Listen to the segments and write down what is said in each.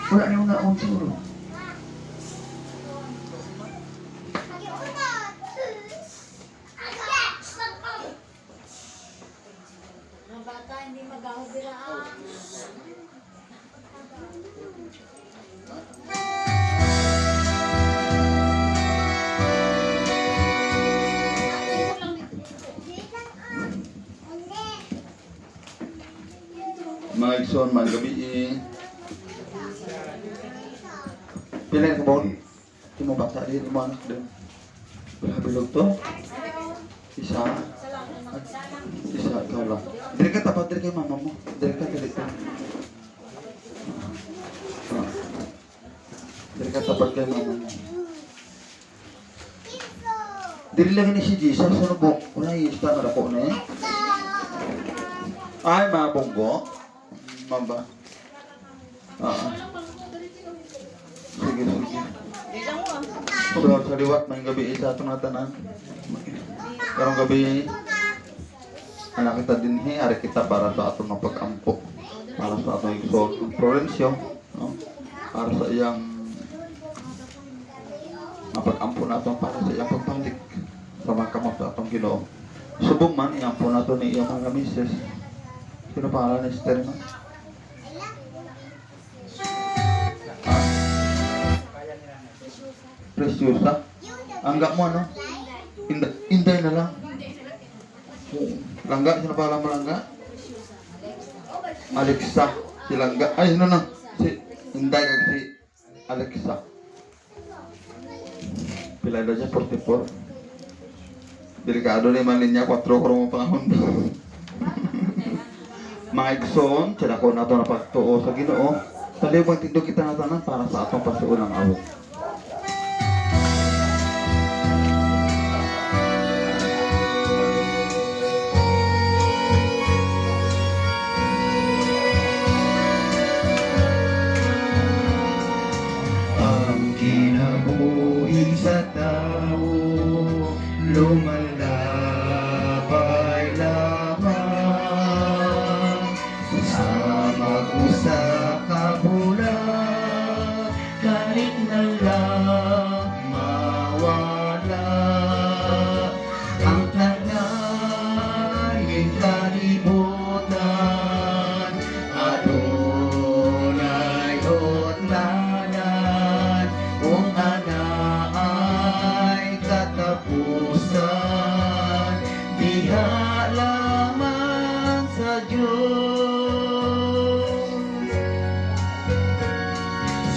Wala na yung naon siguro. Mga bata hindi mag-ahubiraan. Mga igsoon, mga gabi Pilay ka ba? Ito mo bata din, ito mo anak din. Bilog to? Isa? Isa, ikaw lang. Dili ka tapat, dili kay mama mo. Dili ka. Dili ka tapat kay mama mo. Dili lang ini si Jesus, ano po? Wala ista na ako na eh. Ay, mga bonggo. Mamba. Sige. Sa liwat, may gabi sa atong natanan. Karong gabi, anak kita din ari kita para sa atong mapag-ampo. Para sa atong igsoon ng Florencio. No? Para sa iyang mapag-ampo natin para sa iyang pagbalik. Sa mga kamot sa atong Ginoo. Subong man, iampo natin ni iyang mga misis. Sino pangalan ni Esther no? Preciosa. Anggap mo, ano? Inday na lang. Langga, sino pala mo langga? Alexa. Si Langga. Ay, sino na? Si Inday at si Alexa. Pila daw siya, 44. Delikado na yung linya, 4 kurong panahon. Mga igsoon, sila ko na ito napagtuo sa Ginoo. Sa libang tindo kita na tanan para sa atong pasuunang awit. Kinabuhi sa tao, lumalabay lamang sa mag-usa kabulan, kahit na lang mawala ang tanan ng kalibutan. Adonai hotlanan kung anaay katapusan, diha lamang sa Diyos.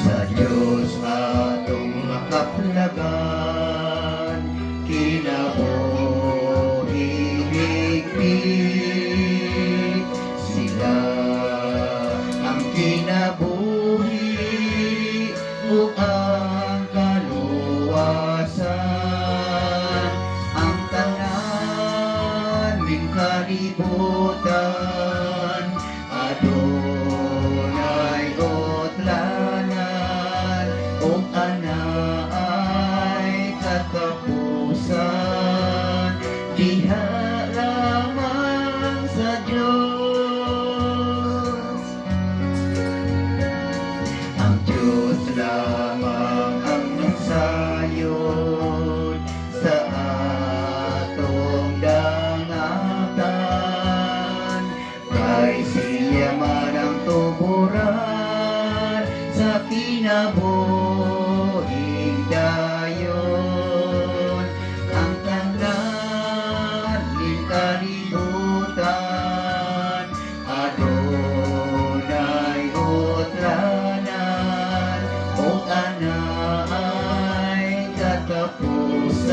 Sa Diyos atong makaplagan, kinabuhi higpit. Sila ang kinabuhi o ang kaluwasan, ang tanan ng kalibutan. Adonai hotlanan kung anaay katapusan, diha lamang sa Diyos. Ang Diyos lamang ang nagsayod sa atong dangatan, kay siya man ang tuburan sa kinabuhing dayon. Ang tanan ng kalibutan, Adonai hotlanan kung anaay katapusan,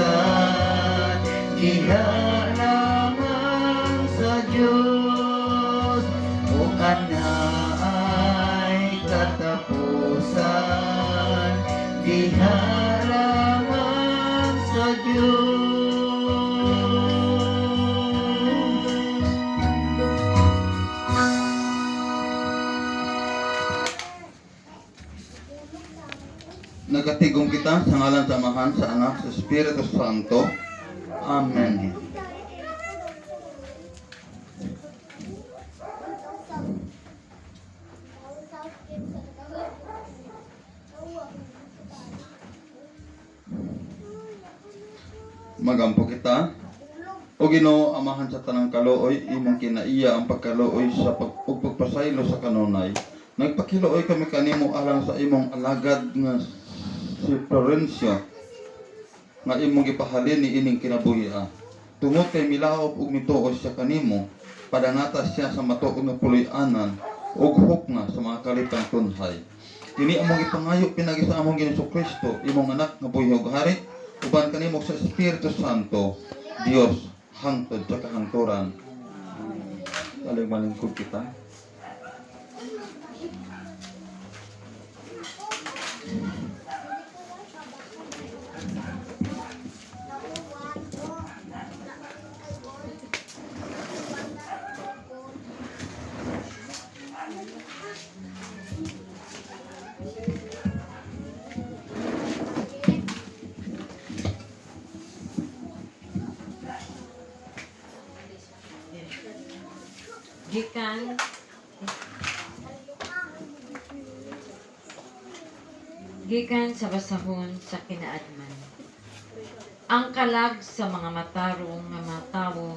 diha lamang sa Diyos. Kung anaay katapusan, diha lamang sa Diyos. ngalan sa Amahan, sa Anak, sa Espiritu Santo. Amen. Magampo kita. O Ginoo, amahan sa tanang kaluoy, imong kinaiya ang pagkaluoy sa pagpasaylo sa kanunay. Nagpakiluoy kami kanimo alang sa imong alagad nga si Florencio, nga imong gipahalin ni ining kinabuhi. Tungod kay milaop ug mituos siya kanimo, padangata siya sa matuod nga puloy-anan ug hukna sa mga kalitang tunhay. Kini among ipangayo pinagi sa among Ginoong Kristo, imong anak nga buhi ug hari, uban kanimo sa Espiritu Santo, Dios hangtod sa kahangturan. Aling malingkod kita. Gikan sa basahon sa kinaadman. Ang kalag sa mga matarong nga mga tawo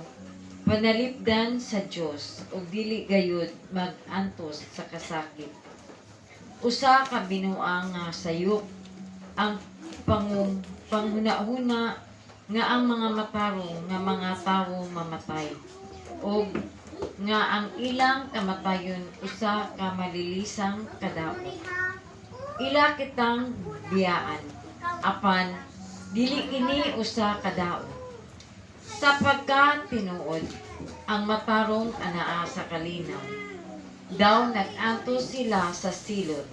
panalipdan sa Dios ug dili gayud mag-antos sa kasakit. Usa ka binuang nga sayop ang panghuna-huna nga ang mga matarong nga mga tawo mamatay ug nga ang ilang kamatayon usa ka malilisang kadaot. Ila kitang biyaan, apan dili kini usa ka daot. Sapagka tinuod ang matarong anaa sa kalinaw, daw nag-antos sila sa silot,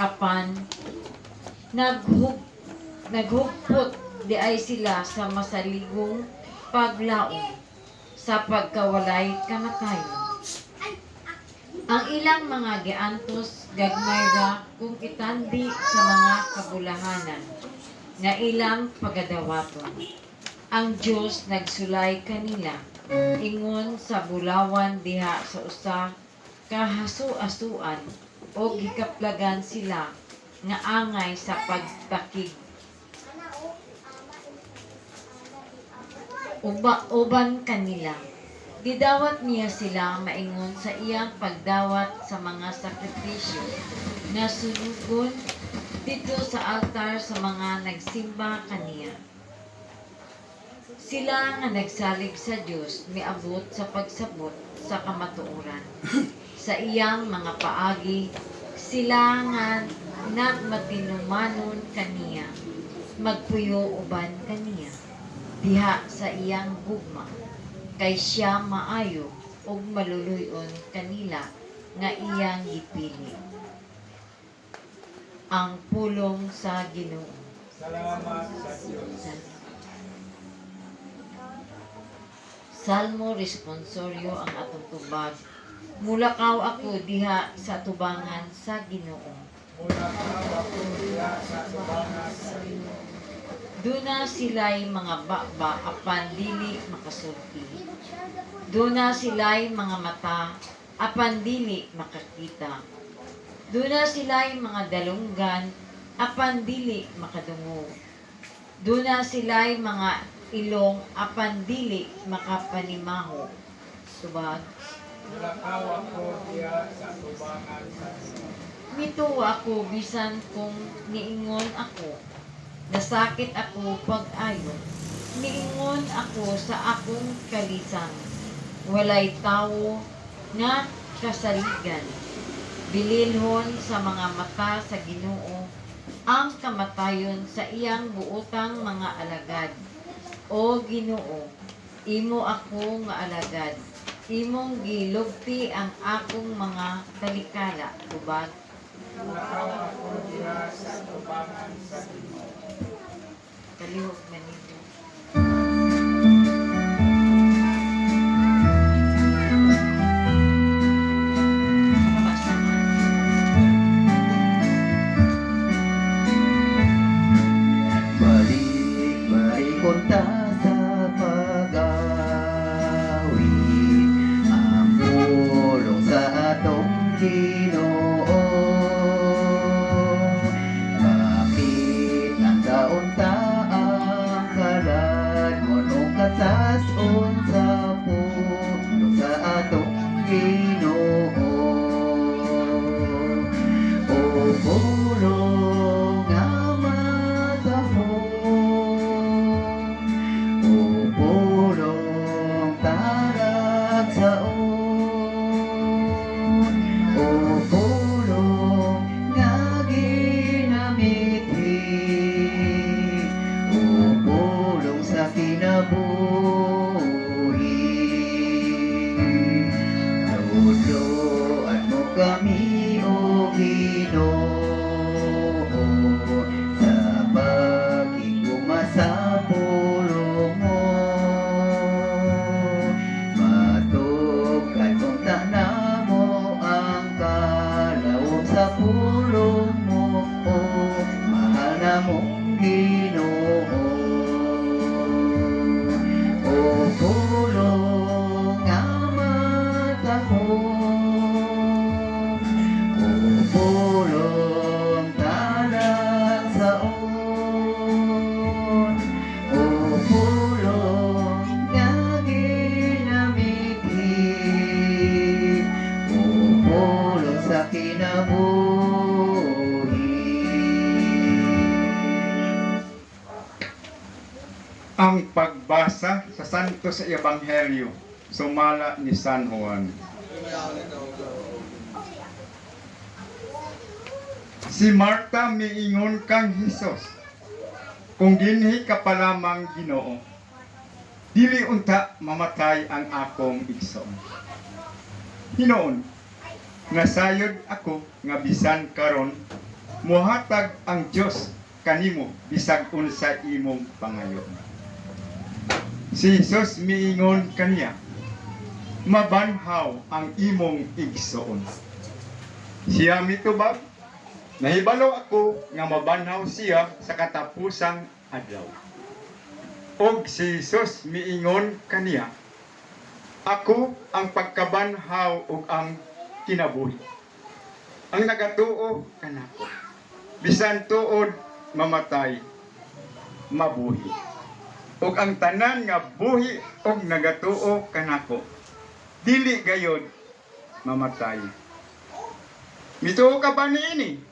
apan naghugpot di ay sila sa masaligong paglaom sa pagkawalay kamatayon. Ang ilang mga giantos gagmay ra kung itandi sa mga kabulahanan nga ilang pagadawaton. Ang Dios nagsulay kanila ingon sa bulawan diha sa usa ka hasu-asuan o gikaplagan sila nga angay sa pagtakig. Uban kanila gidawat niya sila maingon sa iyang pagdawat sa mga sakripisyo na sunugon dito sa altar sa mga nagsimba kaniya. Sila nga nagsalig sa Dios miabot sa pagsabot sa kamatuoran. Sa iyang mga paagi, sila nga nagmatinumanon kaniya, magpuyo uban kaniya, diha sa iyang gugma. Kay siya maayo ug maluluyon kanila nga iyang gipili. Ang pulong sa Ginoo. Salamat sa Diyos. Salmo responsorio ang atong tubag. Mulakaw ako diha sa tubangan sa Ginoo. Mula ka ako diya sa tubangan sa Ginoo. Duna sila'y mga baba apan dili makasulti. Duna sila'y mga mata apan dili makakita. Duna sila'y mga dalunggan apan dili makadungog. Duna sila'y mga ilong apan dili makapanimaho. Tubag. Mulakaw ako diya sa tubangan sa Ginoo. Mituwa ako bisan kung niingon ako. Nasakit ako pag-ayon. Niingon ako sa akong kalisang. Walay tawo nga kasaligan. Bililhon sa mga mata sa Ginoo ang kamatayon sa iyang buotang mga alagad. O Ginoo, imo ako nga alagad. Imong gilugti ang akong mga talikala. Tubag. Mulakaw ako diya sa tubangan sa Ginoo. Kalihog na ninyo. Pasaman. punta sa pag-awi. Ang pulong sa atong Ginoo. Bakit ang taon-taang kalad mo nung katason sa pulong sa atong Ginoo? O pulong nga matahong, o pulong tarag saon, o pulong nga ginamithi, o pulong sa kinabuhi. Tutuan mo kami, O Ginoo, sa pag-iguma sa pulong mo. Matugkad kong tana mo ang kalawom sa pulong mo, O mahal na mong Ginoo. O pulong nga matahong, o pulong talang saon, o pulong nga ginamithi, o pulong sa kinabuhi. Ang pagbasa sa Santo sa Ebanghelyo sumala ni San Juan. Si Marta miingon kang Hesus, kung dinhi ka pa lamang Ginoo, dili unta mamatay ang akong igsoon. Hinoon, nasayod ako nga bisan karon muhatag ang Dios kanimo bisag unsa imong pangayon. Si Jesus miingon kaniya, mabanhaw ang imong igsoon. Siya mitubag, nahibalo ako nga mabanhaw siya sa katapusang adlaw. Og si Jesus miingon kaniya, ako ang pagkabanhaw ug ang kinabuhi. Ang nagatuo kanako, bisan tuod mamatay, mabuhi. Ug ang tanan nga buhi og nagatuo kanako, dili gayod mamatay. Mituo ka ba niini?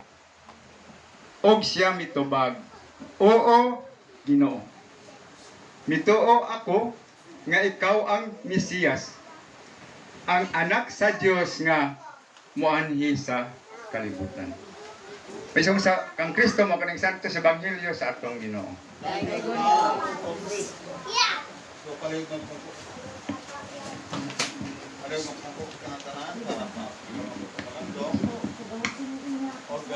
Og siya mitubag, oo, Ginoo. Mituo ako nga ikaw ang Mesiyas, ang anak sa Dios nga muanhi sa kalibutan. Paisong sa kang Kristo mo kanang santo sa Ebanghelyo sa atong Ginoo. So, palig magpungko. Palig magpungko ka na tanan, para pa. Magandong. Og,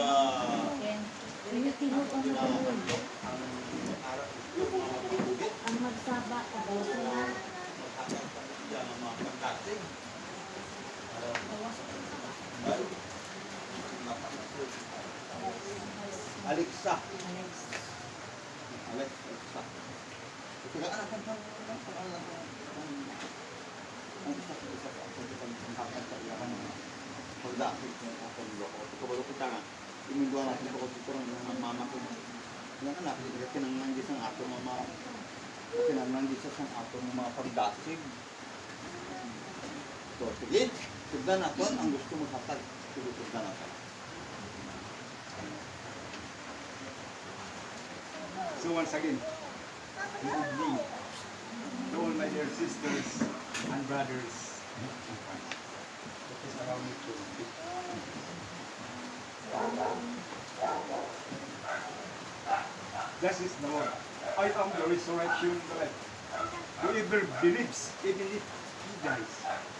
Ang magsaba, pagawin yan ang mga pagdating. Alexa. Alexa. Kaya anak kan Imingguan natin po dito ng mama ko. Yan anak, kinanangis ang ato mama. Kinanangis ang ato mga pagdasig. So, sige, sugdan natin ang gusto mo hatag. Sige, sugdan natin. So once again, good evening to all my dear sisters and brothers. That is around me too. This is the Lord. I am the resurrection and the life. Whoever believes, even if he dies,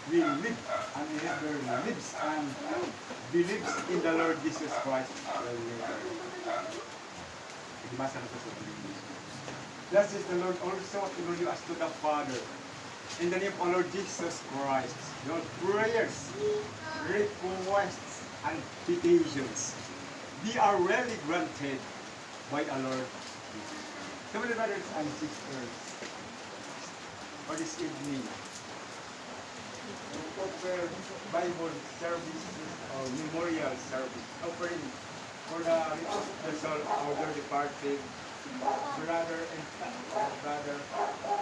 will live, and whoever lives and believes in the Lord Jesus Christ will live. Ibasa na ito sa Pilipinas. Thus is the Lord also to you as to the Father. In the name of our Lord Jesus Christ, your prayers, requests, and petitions, they are really granted by our Lord Jesus. So many brothers and sisters, for this evening, we offer Bible service or memorial service, offering for the soul of the departed brother and brother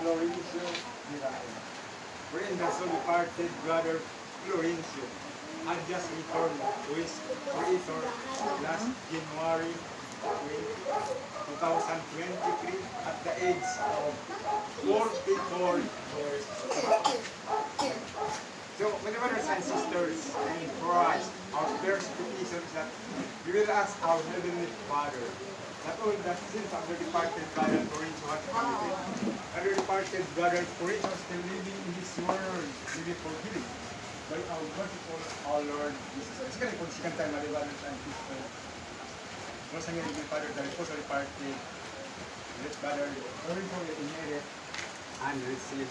Florencio Miracle. For in the soul departed brother Florencio had just returned to his creator last January 2023 at the age of 44 years. So, my brothers and sisters in Christ, our first petition is that we will ask our Heavenly Father not only the sins of the departed brother Florencio has committed, but the departed brother Florencio is still living in this world, living for healing by our merciful, our Lord Jesus. So, sekali po sikan tayo, my brothers and sisters. Once again, my Father, the reposo departed, let brother Florencio will inherit and receive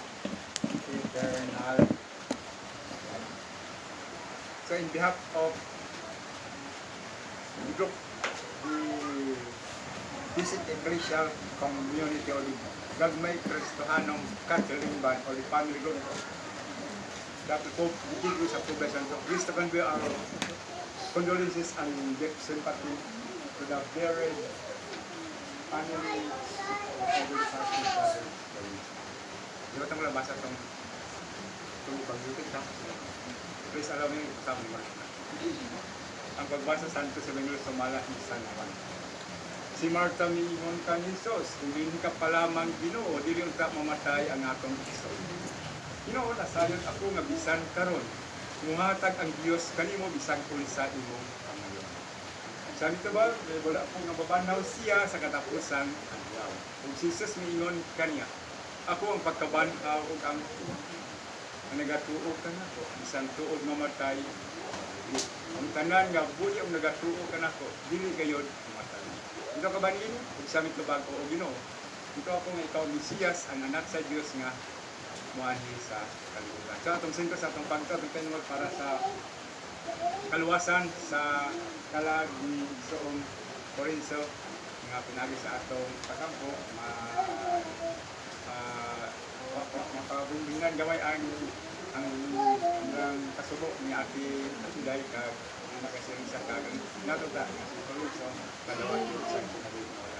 eternal. So in behalf of the group, the Visit Ecclesial Community or the Gagmay Cristohanum Catering Band or the family group, that we give you sa progression. So please to convey our condolences and deep sympathy to the buried family of the departed brothers. Di ba ito mo nabasa itong pag-dutit ka? Please allow me to sabi mo. Ang pagbasa sa Santo Evangelio sa Mala ni San Juan. Si Marta miingon ka ni Jesus, hindi ka pa lamang Ginoo, dili unta mamatay ang atong isod. Ginoo, nasayon ako nga bisan karon, muhatag ang Dios kanimo bisan unsa imong pangayon. Sabi ito ba, wala po nga babanaw siya sa katapusan adlaw. Kung si Jesus miingon kaniya, ako ang pagkabanhaw ug ang nagatuo ka na ko, isang tuod mamatay. Ang tanan nga buhi ang nagatuo ka na ko, dili kayo mamatay. Ito ka ba niyo? Kung sa amin bago o Ginoo, ito ako nga ikaw Mesiyas, ang anak sa Diyos nga muanhi sa kalibutan. So atong sento sa atong pagto, atong kanunod para sa kaluwasan sa kalag ni Soong Florencio nga pinagi sa atong pakampo, makabumbingan gaway ang kasubo ni Ate Atiday kag magasiring sa kagang natuta si Florencio kadawat sa kalibutan.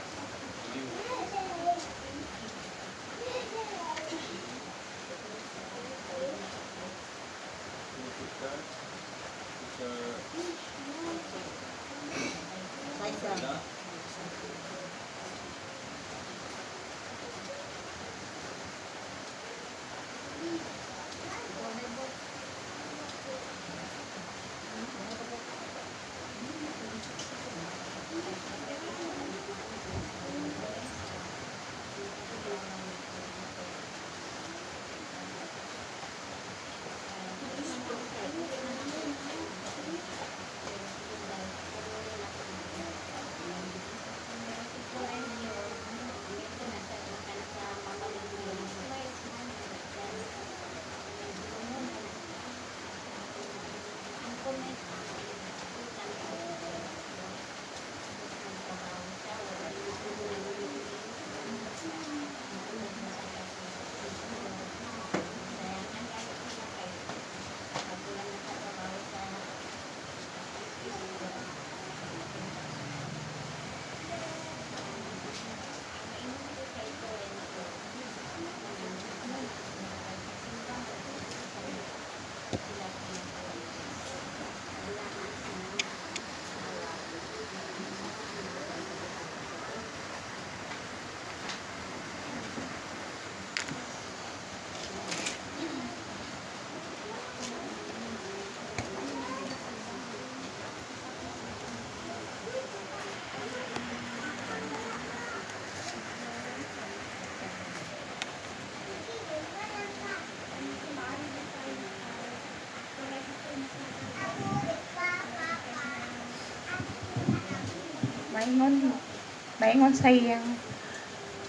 Maingon sa iyang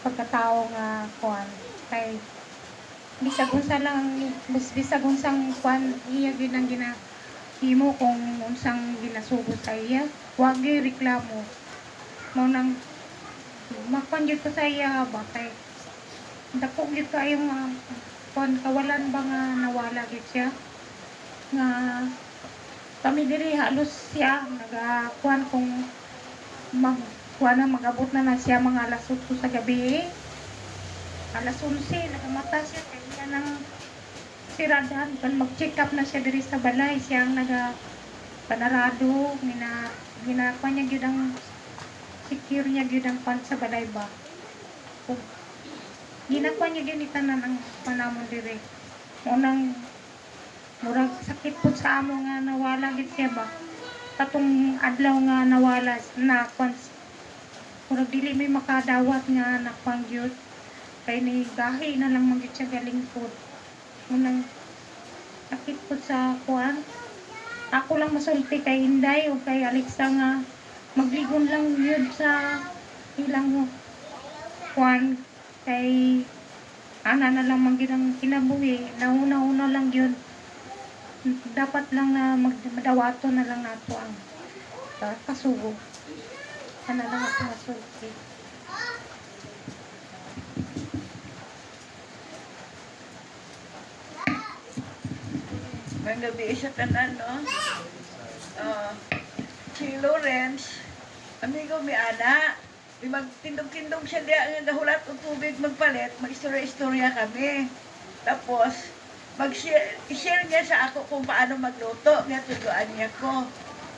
pagkatao nga kuan kay bisag unsa lang bisag unsang kuan iya gyud ang ginahimo kung unsang ginasugod sa iya, wag gyud reklamo. Mao nang makuan gyud ko sa iya ba kay dako gyud kayong kuan kawalan ba nga nawala gyud siya nga kami diri halos siya nagakuan kung kuan na magabot na siya mga alas 8 sa gabi. Alas 11 nakamata siya kay iya nang siradahan kan mag-check up na siya diri sa balay siya ang panarado ginakuan niya gyud ang secure niya gyud ang pan sa balay ba. Ug ginakuan niya gyud ni tanan ang panamon diri. Unang murag sakit po sa amo nga nawala gid siya ba. Katong adlaw nga nawala na kuan murag dili may makadawat nga nakuan gyud. Kay ni gahi na lang magyud siya galing pod. Unang sakit po sa kuan. Ako lang masulti kay Inday o kay Alexa nga magligon lang yun sa ilang kuan kay ana na lang manggid ang kinabuhi nauna-una lang yun dapat lang na madawato na lang nato ang kasugo ana lang ako masulti. May gabi sa tanan, no? Si Lawrence, amigo mi ana, magtindog-tindog siya diya nga gahulat og tubig magpalit, mag-istorya-istorya kami. Tapos, i-share niya sa ako kung paano magluto, nga tuduan niya ko.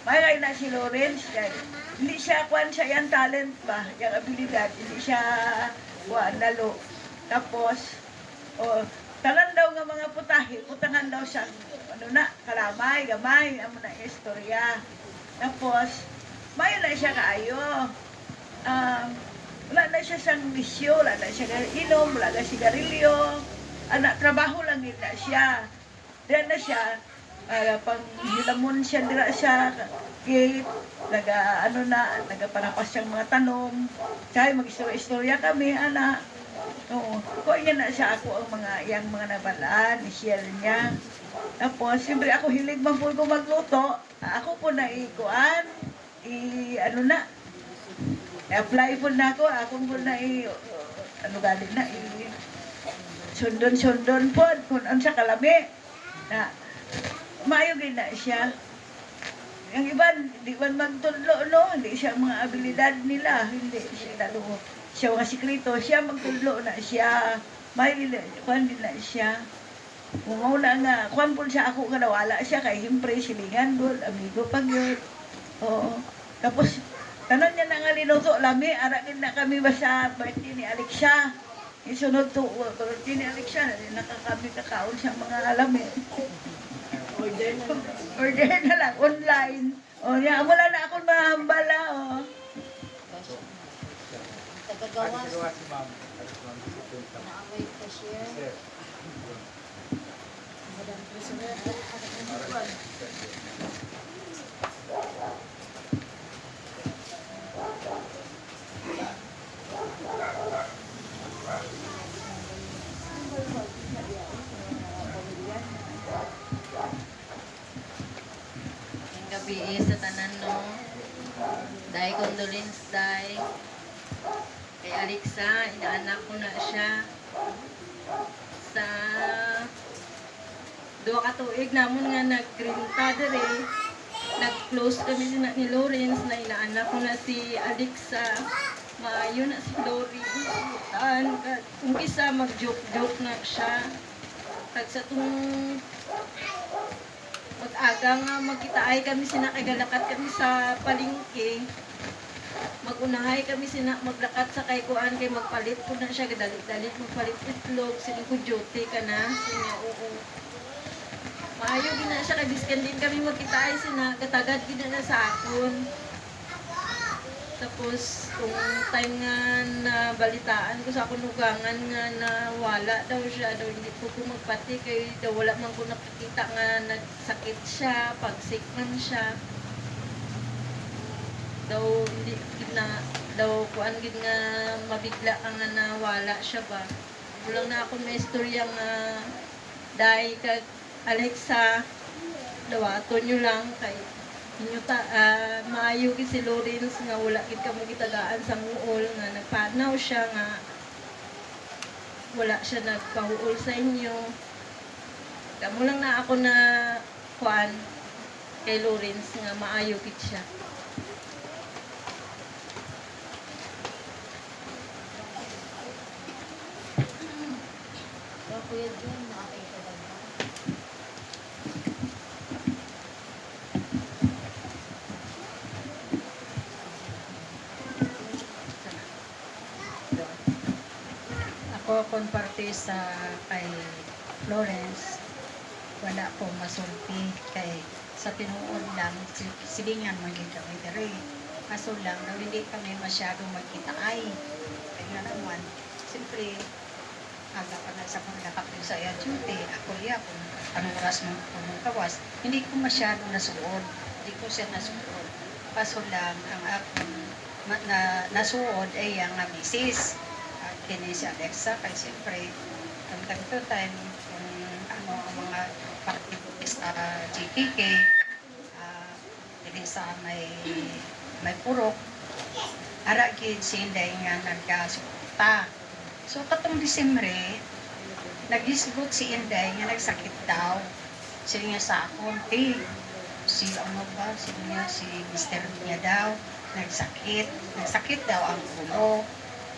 May na si Lawrence, kay hindi siya kuan siya yung talent ba, yung abilidad, hindi siya kuan lalo. Tapos, tanan daw nga mga putahe, putangan daw siya, ano na, kalamay, gamay, amo na istorya. Tapos, may na siya kaayo. Wala na siya sang bisyo, wala na siya inom, wala na sigarilyo. Anak, trabaho lang yun na siya. Diyan na siya, pang hilamon siya, dira siya, gate, nagapanapas siyang mga tanom. Kaya mag-istorya kami, anak. Oo. Kuha niya na siya ako ang mga nabalaan, i-share niya. Tapos, siyempre ako hilig man po ko magluto. Ako po na ikuan, i-apply po na ako. Ako po na sundon-sundon po, kung ano sa kalami. Na, maayo din na siya. Yung iban, di man magtudlo, no? Hindi siya mga abilidad nila. Hindi siya lalo. Siya mga sikrito, siya magtudlo na siya. May kuhan din na siya. Kung mauna nga, kuhan po siya ako nga nawala siya. Kaya himpre, silingan doon, amigo pag yun. Oo. Tapos, tanan niya na nga linuto, lami, arakin na kami ba sa birthday ni Alexa. Isunod to, birthday ni Alexa, nakakami kakaon siya mga alami. Order na lang, online. O, yan, wala na akong mahambala, o. Tagagawas. Naaway cashier. Madam President, gabi sa tanan, no? Dahil condolence, dahil kay Alexa, inaanak ko na siya sa 2 ka tuig namon nga nag-grinta dere. Nag-close kami ni Lawrence na inaanak ko na si Alexa. Maayo na si Lawrence. Umpisa mag-joke-joke na siya. Pag sa itong mag-aga nga magkitaay kami sinakagalakat kami sa palengke. Magunahay kami maglakat sa kay kuan kay magpalit ko na siya dalit-dalit magpalit itlog sini ko duty ka na sinya oo. Maayo gid na siya kay biskan din kami magkitaay gatagad gid na sa akon. Tapos kung time nga na balitaan ko sa akong lugangan nga nawala daw siya daw hindi ko magpati kay daw wala man ko nakikita nga nagsakit siya pag sick man siya. Daw hindi na daw kuan gid nga mabigla ang nga nawala siya ba. Kulang na ako may istorya nga dahil kag Alexa dawaton nyo lang kay Inyo maayo gid si Lawrence nga wala gid kamo gitagaan sa muol nga nagpanaw siya nga wala siya nagpahuol sa inyo. Kamo lang na ako na kuan kay Lawrence nga maayo gid siya. Ako konparte sa kay Lawrence, wala ko masulti kay sa tinuod lang silingan man gid kami diri. Kaso lang daw hindi kami masyadong magkita ay kaya naman siyempre aga pa na sa pagkakapil sa iya duty ako liya kung anong oras mo kawas hindi ko masyadong nasuod, hindi ko siya nasuod. Kaso lang ang akong nasuod ay ang misis kini si Alexa kay siyempre from time to time kung ano ang mga partido sa GPK dili sa may purok ara gid si Inday nga nagkasuporta. So katong Disyembre nagisgot si Inday nga nagsakit daw siya nga sa akon si ano ba si Mr. niya daw nagsakit daw ang ulo.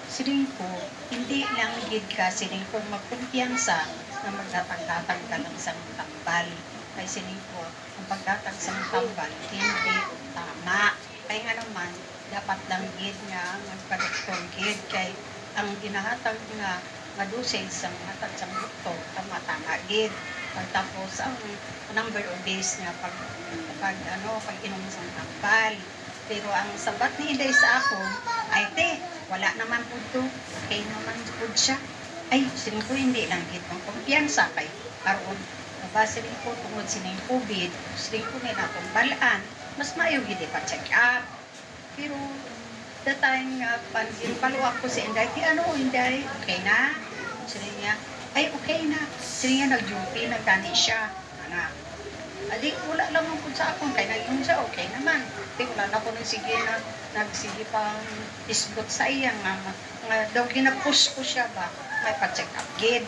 Siling ko, hindi lang gid ka siling ko magkumpiyansa na magdatag-datag ka lang sa tambal. Kay siling ko, ang pagdatag sa tambal, hindi tama. Kaya nga naman, dapat lang gid nga magpa-doktor gid. Kay ang ginahatag nga madusay sa hatag sa doktor, tama-tama gid. Pagtapos, ang number of days nga pag-inom sa tambal. Pero ang sabat ni Inday sa ako, ay wala naman po to. Okay naman po siya. Ay, siling ko hindi lang gid ng kumpiyansa kay karon nabasiling ko tungod sining COVID, siling ko nila itong balaan, mas maayo gid pa check up. Pero the time nga follow up ko si Inday, Inday, okay na? Siling niya, ay okay na. Siling niya nag-duty, nagtani siya. Adi, wala lang po sa akong, kaya naging siya, okay naman. Di, wala na ko nagsige pang isgot sa iya nga daw ginapush ko siya ba, may pa-check up gid,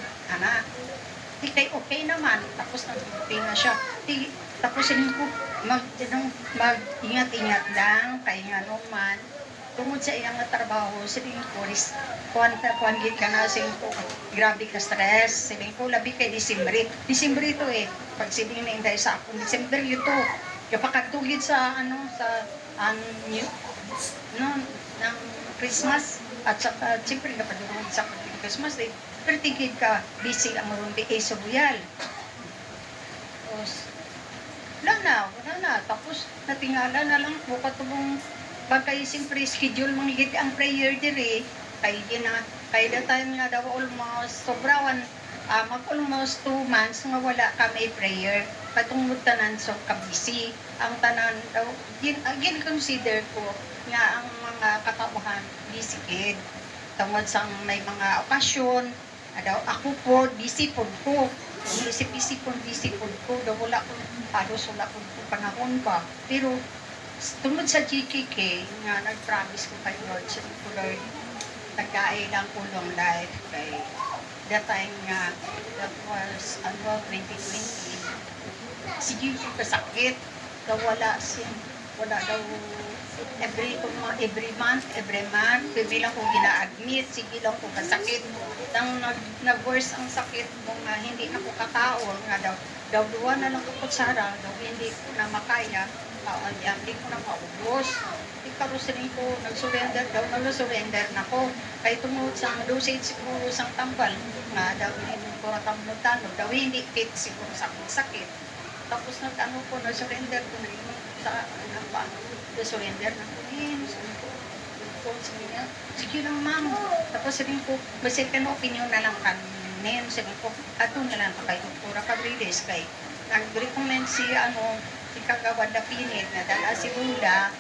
Di kay okay naman, tapos nag-duty na siya. Di, tapos hindi ko mag-ingat-ingat lang, kaya nga naman, tungod sa iyang trabaho, siling ko, kuwan gid ka na, siling ko, grabe ka stress, siling ko, labi kay Disyembre ito pag siling na Inday sa akong Disyembre ito, kapakatugid sa, ng Christmas, at saka, siyempre, napadurog sa Christmas, pero tigid ka, busy ang marunong di Royal. Tapos, wala na, tapos, natingala na lang po, katulong, pagkay siyempre schedule manghigit ang prayer diri kay the time nga daw almost sobrawan mag-almost 2 months nga wala kami prayer katungod tanan so kabisi ang tanan daw consider ko nga ang mga katauhan busy kid tungod sa may mga okasyon daw ako po busy po ko busy po daw wala ko halos wala ko panahon pa pero tungod sa GKK nga nag-promise ko kay Lord, sabi ko Lord, nagkaay lang ko long life kay that time nga, that was 2020, sige ko kasakit, daw wala daw every month, bilang ko gina-admit, sige lang ko kasakit, nag-worse ang sakit mo nga hindi na ko kataon nga daw duwa na lang ko kutsara, daw hindi ko na makaya, hindi ko na maubos. Ikarusin ko, nag-surrender na ko. Kaya tungod sa dosage siguro sa tambal, nga daw hindi ko natamutano, daw hindi fit siguro sa sakit. Tapos nag-surrender ko na yun sa surrender na ko yun. Sige lang ma'am. Tapos sabihin ko, may second opinion na lang kanin. Sabihin ko, ato na lang kay Dr. Cabriles kay nag-recommend si Kagawad na Pinit na dala si Lula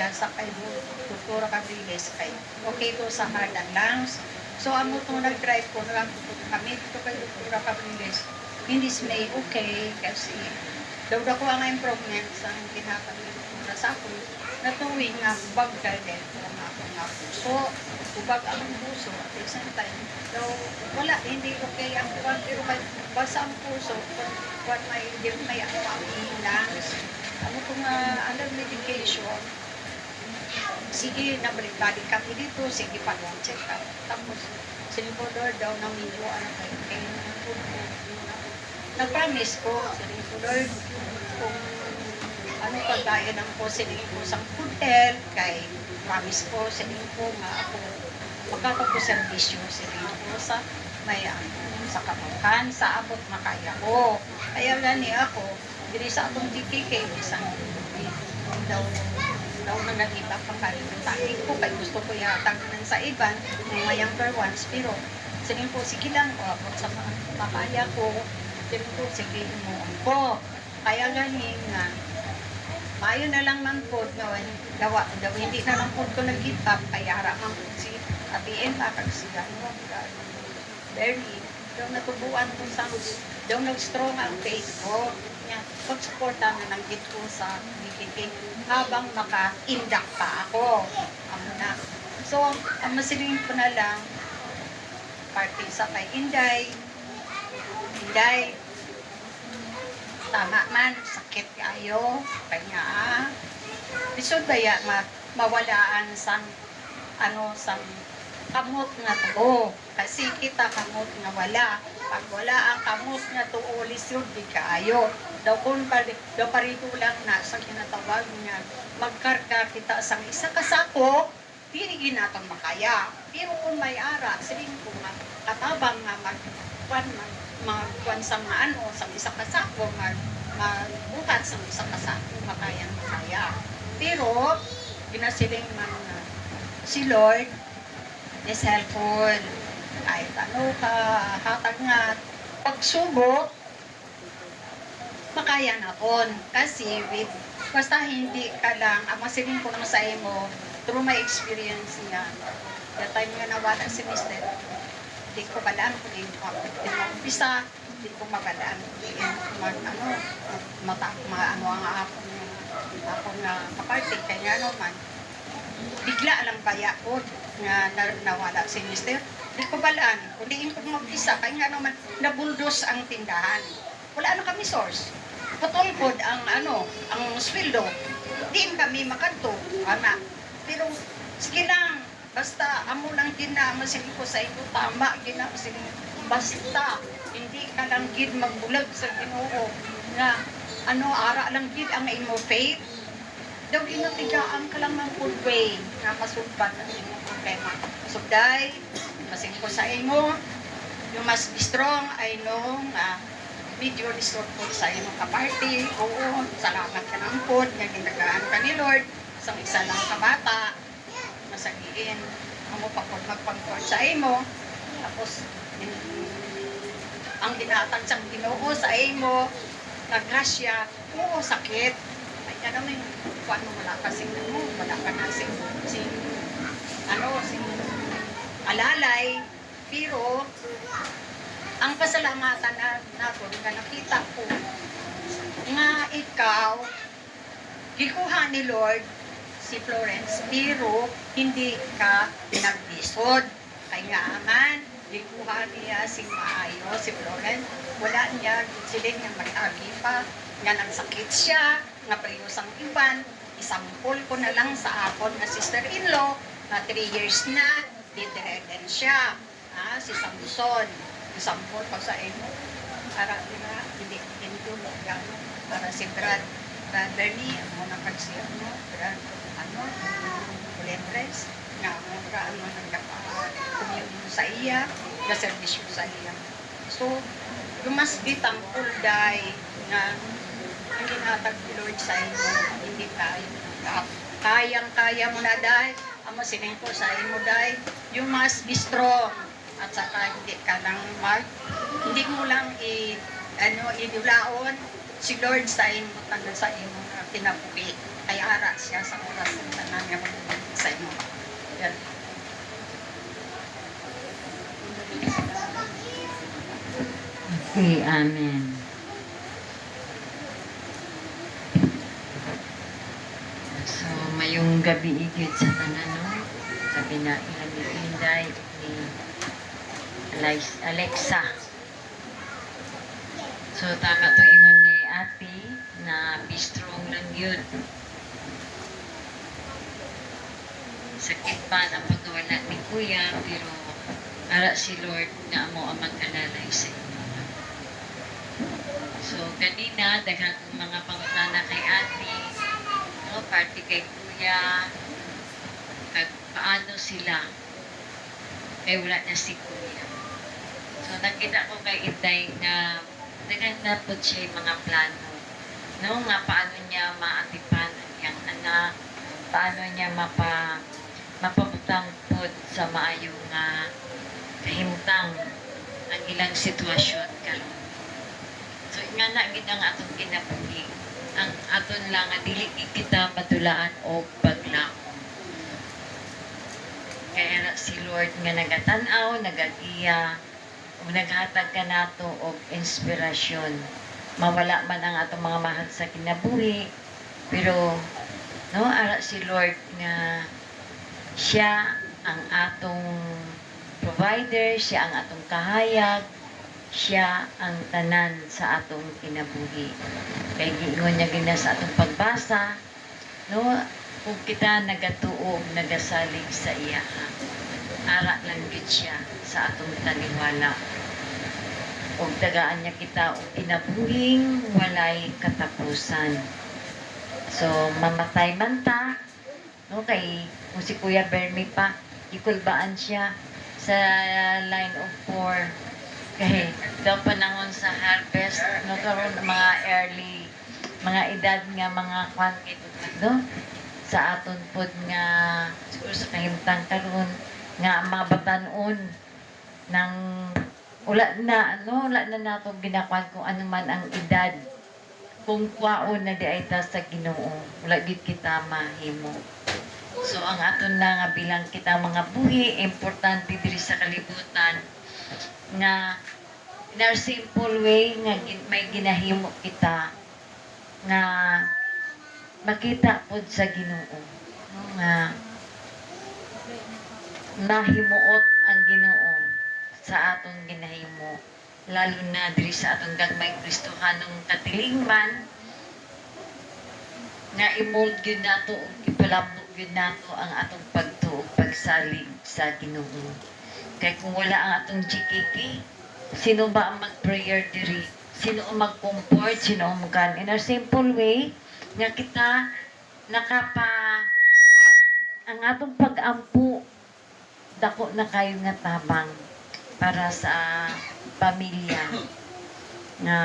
sa kay Dr. Cabriles kay okay to sa heart and lungs. So amo to nag-drive ko na lang kami dito kay Dr. Cabriles. Hindi may okay kasi daw ko ang improvement sa ginhatag na sa ako na tuwing nga bagdal din ko ang ako nga puso ubag ang puso at the same time daw wala hindi okay ang kuwan pero basta ang puso kung may ano ang lungs ano kung under medication sige nabalik-balik kami dito sige pa lang check up tapos sinipodor daw ng medyo ano kayo nag-promise ko sinipodor kung ano pagdaya ng po sining ko sa hotel kay promise ko sining ko nga ako magkakapag-servisyo sining ko sa may sa Kapamkan sa abot makaya ko kaya gani ako diri sa atong DKK isang daw na nag-iba pa kayo taking ko kay gusto ko yatag ng sa iban mga younger ones pero sining ko sige lang o abot sa makaya ko sining ko sige mo ko kaya gani nga mayo na lang man po daw hindi na lang po ko nag-give up kaya haraman po si ATM akag siya very daw natubuan ko sa daw nag-strong ang faith ko niya pag-suporta na ng git ko sa BKK habang maka-indak pa ako na so ang masilingin ko na lang party sa kay Inday tama man, sakit kayo, kanya lisod ba ya, mawalaan sang kamot nga to. Kasi kita kamot nga wala. Pag wala ang kamot nga to, lisod di kaayo. Daw parito lang na sa kinatawag nga, magkarga kita sang isa kasako, tinigin natin makaya. Pero kung may ara, siling ko nga, katabang nga magkuhan sa mga sa isang kasako, magbukat sa isang kasako, makaya. Pero, ginasiling man si Lord is helpful. Kahit ano ka, hatag nga, pagsubok, makaya na kon. Kasi, basta hindi ka lang, ang masiling ko naman sa imo, through my experience niya, the time nga nawala si Mr. Hindi ko balaan kung hindi ko umpisa, hindi ko mabalaan ang ako nga kaparte, kaya naman, bigla lang kaya ko nga nawala si Mr. Hindi ko balaan, kundi ko mag-isa, kaya naman, nabuldos ang tindahan. Wala na kami source. Patulpod ang sweldo. Di kami makanto, pero sige lang, basta amo lang ginamasin ko sa ito tama ginamasin basta hindi ka lang gid magbulag sa Ginoo nga ara lang gid ang imo faith daw inatigaan ka lang ng good way nga masulban ang imong problema so dai masin ko sa imo you must be strong I know nga medyo restore po sa imong kaparty oo salamat ka ng pod nga ginagaan ka ni Lord sa isa lang kabata masagiin ang upapod magpangkord sa imo tapos ang ginatag sang Ginoo sa imo nagrasya oo sakit ay ano may kuan mo wala ka wala ka na sing alalay pero ang pasalamatan nato nga nakita ko nga ikaw gikuha ni Lord si Florence, pero hindi ka nagbisod. Kaya man, likuha niya si maayo, si Florence, wala niya siling nga mag-agi pa, nga nagsakit siya, nga priyosang iban, isampol ko na lang sa akon na sister-in-law, na 3 years na, didreden siya, si Samson, isampol pa sa ino, para hindi para si Brother ni, ang mga kagsiya mo, Kulentres, nga maraan mo nagkaka-communion sa iya, na-servisyo sa iya. So, you must be thankful dahil nga ang ginatag ni Lord sa iyo, hindi kayo. Kayang-kaya mo na dahil, ang masinay ko sa iyo dahil, you must be strong. At saka hindi ka lang hindi mo lang idulaon si Lord sa iyo, tanda sa iyo, tinapuki. Kaya ara siya sa oras ng tanan nga magbubuti sa imo. Yan. Okay, amen. Mayong gabi igid sa tanan, no? Sabi na ilang ni Inday ni Alexa. So, tama to ingon ni ate na be strong lang yun. Sakit pa ang pagkawala ni Kuya, pero ara si Lord na amo ang mag-alalay sa inyo. So, kanina, daghang kong mga pangutana kay ate, no, party kay Kuya, at paano sila, kay wala na si Kuya. So, nakita ko kay Inday na daghang na po siya yung mga plano, no, nga paano niya maatipan ang iyang anak, paano niya mapabutang po sa maayong kahimtang ang ilang sitwasyon karon. So, nga na gid ang atong kinabuhi. Ang aton lang nga dili kita madulaan og paglako. Kaya si Lord nga nagatan-aw, nagagiya, ug naghatag ka nato og inspirasyon. Mawala man ang atong mga mahal sa kinabuhi, pero no, ara si Lord nga siya ang atong provider, siya ang atong kahayag, siya ang tanan sa atong kinabuhi. Kaya giingon niya gina sa atong pagbasa, no, kung kita nagatuo, nagasalig sa iya, ara lang gid siya sa atong taniwala. O tagaan niya kita o kinabuhing walay katapusan. So, mamatay man ta, no, kay kung si Kuya Bermi pa, ikulbaan siya sa line of 4. Kaya daw panahon sa harvest, no, karon mga early, mga edad nga, mga kwangkit, no, sa aton pod nga, siguro sa kahimtang karon nga mabatanon ng wala na, no, wala na nato ginakwan kung ano man ang edad. Kung kwaon na di ay ta sa Ginoo, wala gid kita mahimo. So, ang aton na nga bilang kita mga buhi, importante diri sa kalibutan, nga in our simple way, nga may ginahimo kita, nga makita pod sa Ginoo. No, nga nahimuot ang Ginoo sa atong ginahimo. Lalo na diri sa atong gagmay Kristohanong katilingman, nga i-mold yun nato o ipalambot yun nato ang atong pagtuog, pagsalig sa Ginoo. Kaya kung wala ang atong GKK, sino ba ang mag-prayer diri? Sino ang mag-comfort? Sino ang mag- in a simple way, nga kita ang atong pag-ampo, dako na kayo nga tabang para sa pamilya. Nga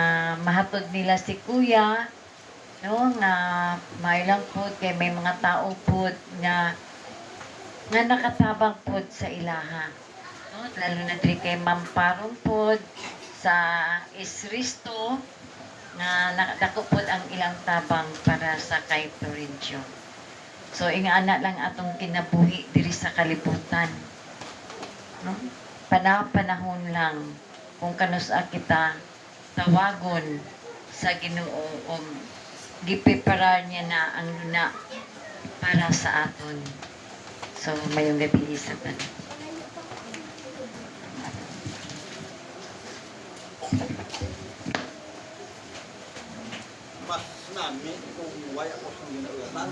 mahatod nila si Kuya, no, nga may lang po kay may mga tao po nga nakatabang po sa ilaha, no, lalo na diri kay Ma'am Parong po sa Isristo nga nakadako po ang ilang tabang para sa kay Florencio. So ingana lang atong kinabuhi diri sa kalibutan, no, panahon lang kung kanusa kita tawagon sa Ginoo o gipreparar niya na ang luna para sa aton. So, mayong gabi sa tanan. Mas namin kung umuway ako sa ginautan.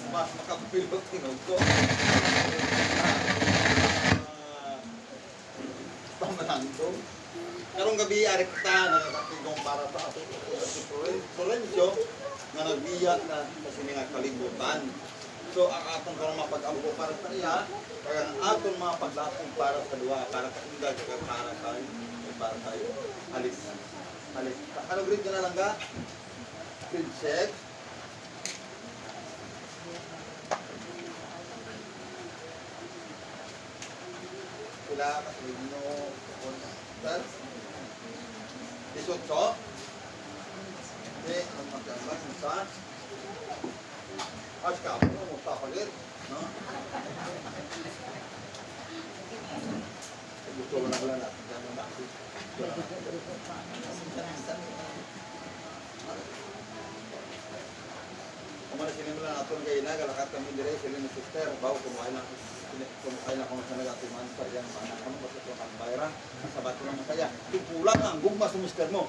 Mas makapilot tinog ko. Pamanan ko. Karong gabi ari kita nagkakigong para sa ato si Florencio nga nagbiya na sa nga kalibutan. So ang atong karong mapag-ampo para sa iya, kaya ang atong mga paglakong para sa duwa, para sa indag, para tayo. Alis. Anong grade ka na lang ka? Grade 6. Sila kasi no constant. 18. Ang magkaklas sa ka po mo papalit, no? Gusto ko na pala natin dyan ng bakit. sila lang ato ng kaina, galakat kami dire, sila ni sister, bago kumain na kung sa nagatiman sa yang mana kamo basta ito ang bayra, sa bato ng masaya. Tupulang ang gugma sa mister mo.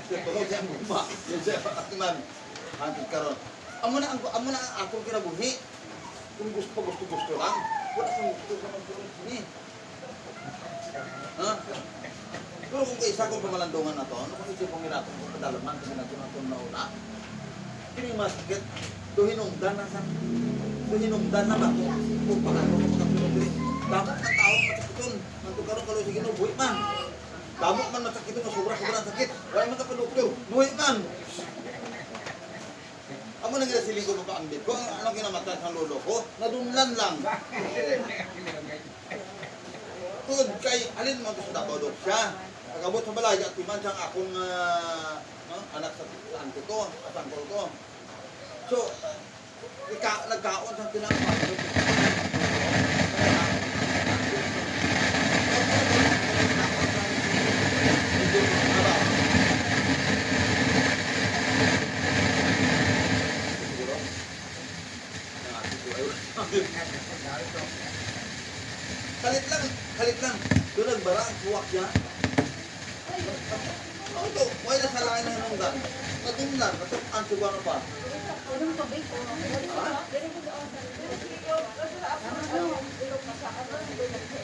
Siya tulog siya ang gugma. Yan siya atiman. Hantid karon. Amo na ang akong kinabuhi. Kung gusto lang, wala sa gusto sa mga sini. Ha? Pero kung isa kong pamalandungan na to, ano kung isip kong hinatong kung kadalaman kasi natin na una? Kini masakit, hinungdan na ba kung paano mo makapilong diri. Damot ng tao masakiton, nanto karon kalo sige no, buhi man. Damot man masakiton na sobra-sobra sakit. Wala man ka pa doktor, buhi man. Amo nang ginasiling ko pa ang bit ko, ano kinamatay ng lolo ko, nadunlan lang. Tungod kay alin man to sa Davao Dok siya. Pagabot sa balay at timan siyang akong anak sa auntie ko, at uncle ko. So, nagkaon sa tinapay. Kalit lang. Doon nagbara ang buwak niya. Ano ito? Why na sa lain ng hinungdan? Natingnan, ang siguro pa.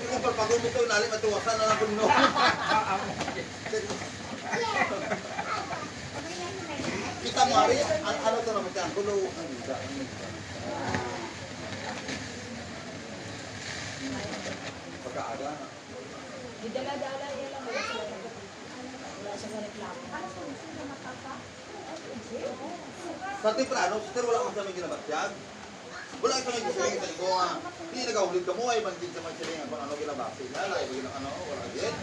Kung pagpagod mo ito, inalim at tuwasan na lang kung no. Kita mo, Ari, ano ito naman siya? Kulo, pagkaaga. Didala-dala yan lang. Wala sa reklamo. Sa timprano, sister, wala kang saming ginabatyag. Wala kang saming gisiling sa liko nga. Hindi nagahulid ka mo ay manggid sa magsiling kung ano ginabasi niya. Lahat yung ano, wala din.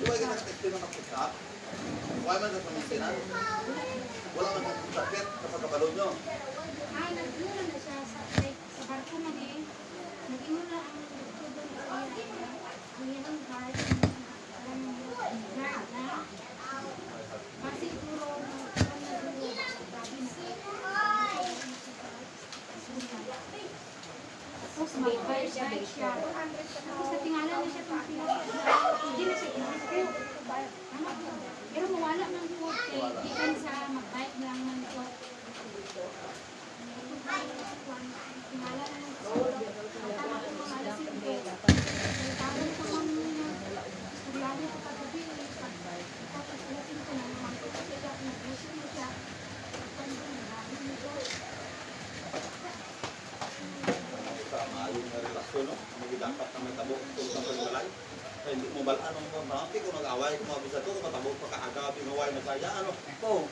Iway ka nakatekste ng kapusap. Wala man sa pamisinan. Wala man sa sakit kapag kabalo nyo. Ay, nagmula na siya sa barko na din. Nagmula ang doktor doon sa ang ilang guard na. Kasi puro tapos mag-guard siya. Tapos natingala na siya kung hindi na siya pero mawala ng food kay gikan sa mag-bike lang ng food. Tingala na ng food. Tama ko mga alas 5. Tama ko mga estudyante ko kagabi. Tapos alas 5 na naman ko kasi nag-gusto mo siya. Yung relasyon, no? Hindi dapat na may tabo tulad ng pagbalay. Kaya hindi mo balaan ang mga marami kung nag-away, kung mabisa ito, kung matabo pa kaagaw, pinaway na saya, ano? Oo.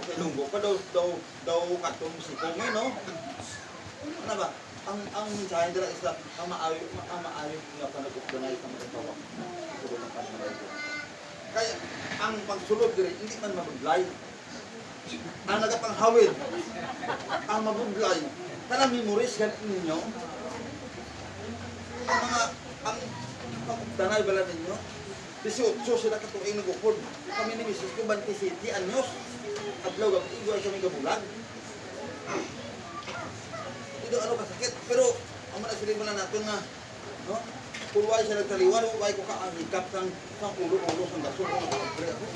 Kaya lunggo pa daw katong si Kumi, no? Ano ba? Ang mensahe nila is that ang maayo nga panagugdanay sa mga tawag. Sulod ng panagay. Kaya ang pagsulod diri hindi man mabuglay. Ang nagapanghawid, ang mabuglay. Kana memories gan ninyo. Ang pagdanay bala ninyo. 18 sila katuig nagukod. Kami ni Mrs. ko 27 anyos. Adlaw gabi igway kami gabulag. Ito ano kasakit pero ang mga sila mo natin nga no? Pulway siya nagtaliwan, huwag ko kaahikap sang ulo-ulo sang gasol ko nagkakapre ako.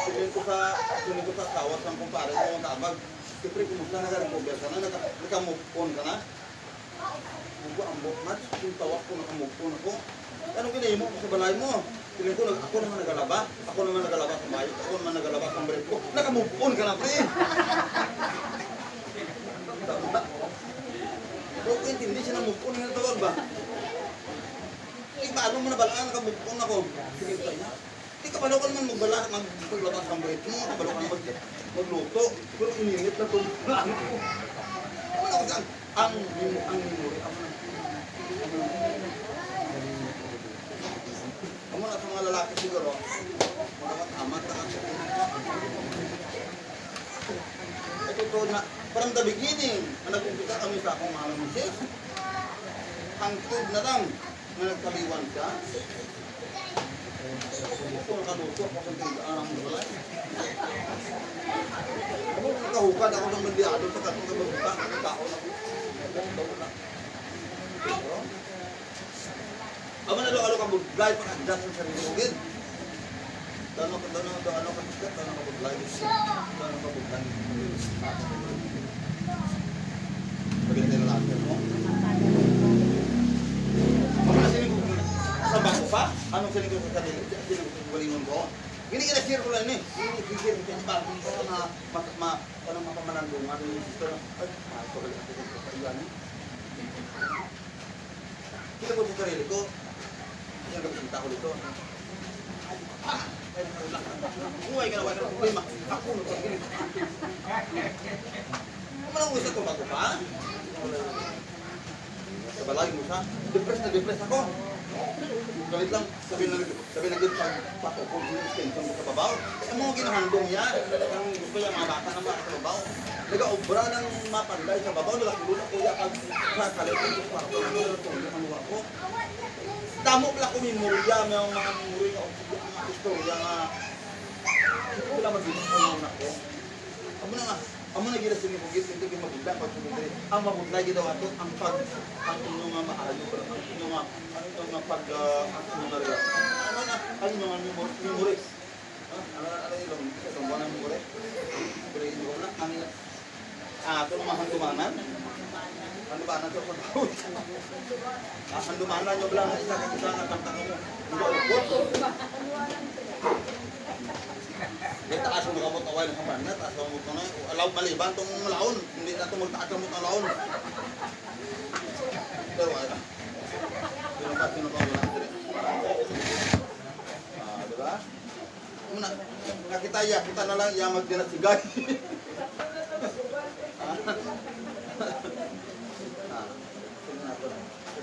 Sunin ko sa asawa sang kumpare ko ang kabag. Siyempre, kumusta nag-recover ka na? Naka-move-on ka na? Mugo ang bukmat, yung tawak ko, naka-move-on ako. Anong kinahimo ko sa balay mo? Piling ko, ako naman nagalaba sa bayo, ako naman nagalaba sa break ko. Naka-move-on ka na, pre! Pero hindi siya na-move-on nga tawag ba? Paano mo nabalaan, naka-move-on ako? Sige pa niya. Hindi ka pala naman maglabas ng break mo, kabalo ka naman magluto. Pero iningit na ito. Ano na kasi ang memory, amo na sa mga mga lalaki siguro, mga amat na ito to na, from the beginning, na nagkumpita kami sa akong mga misis, hangtod na lang, na nagkaliwan ka. Ito ang kanuto ako sa tigaan ang mulay. Ako nakahukad ako ng mandiado sa katong kabagta, ang tao na amo na ano ka budlay pag adjust sa sarili mo gid. Dano ka budlay. Dano ka budlay. Pagkita na lang mo. Ano na sinig ko sa bako pa? Anong sinig ko sa sarili? Sinig ko sa balingon ko. Gini ka share ko lang ni. Gini share ko sa bako na parang mapamanandungan ni sister. Ay, ako gali ako sa iyan. Kila ko sa sarili ko. Yan ka bisita ko dito. Uway ka na problema. Ako na pag-ilit. Kung malang gusto ko bago pa? Sa balay mo siya. Depress ako. Galit lang. Sabi na gid pag ko extension mo sa babaw. Ang mga ginahandong niya. Ang gusto niya mga bata na para sa babaw. Nag-obra ng mapanday sa babaw. Nalakulun ako ya pag sa kalitin ko para ko. Damo pala ko memorya, may mga memorya nga istorya nga hindi ko lang magbibig ko na ako. Amo na gila sini bugit, hindi ko mabudla pag sumidri. Ang mabudla gila wato, ang inyong nga maayo, ang inyong nga, pag, ang inyong nga rin. Ang inyong nga memories. Ano yung isang buwan ng memories? Pero hindi ko na, ito naman handumanan. Handumanan ito kung tawag. Handumanan nyo lang isa kakita nga kanta ko mo. Hindi taas mo nakamot away ng kampanan, taas mo nakamot na alaw maliban itong laon. Hindi na itong magtaas mo ng laon. Pero ay, pero pa pinapawala natin rin. Diba? Muna, nakita ya, kita na lang iya magdinasigay.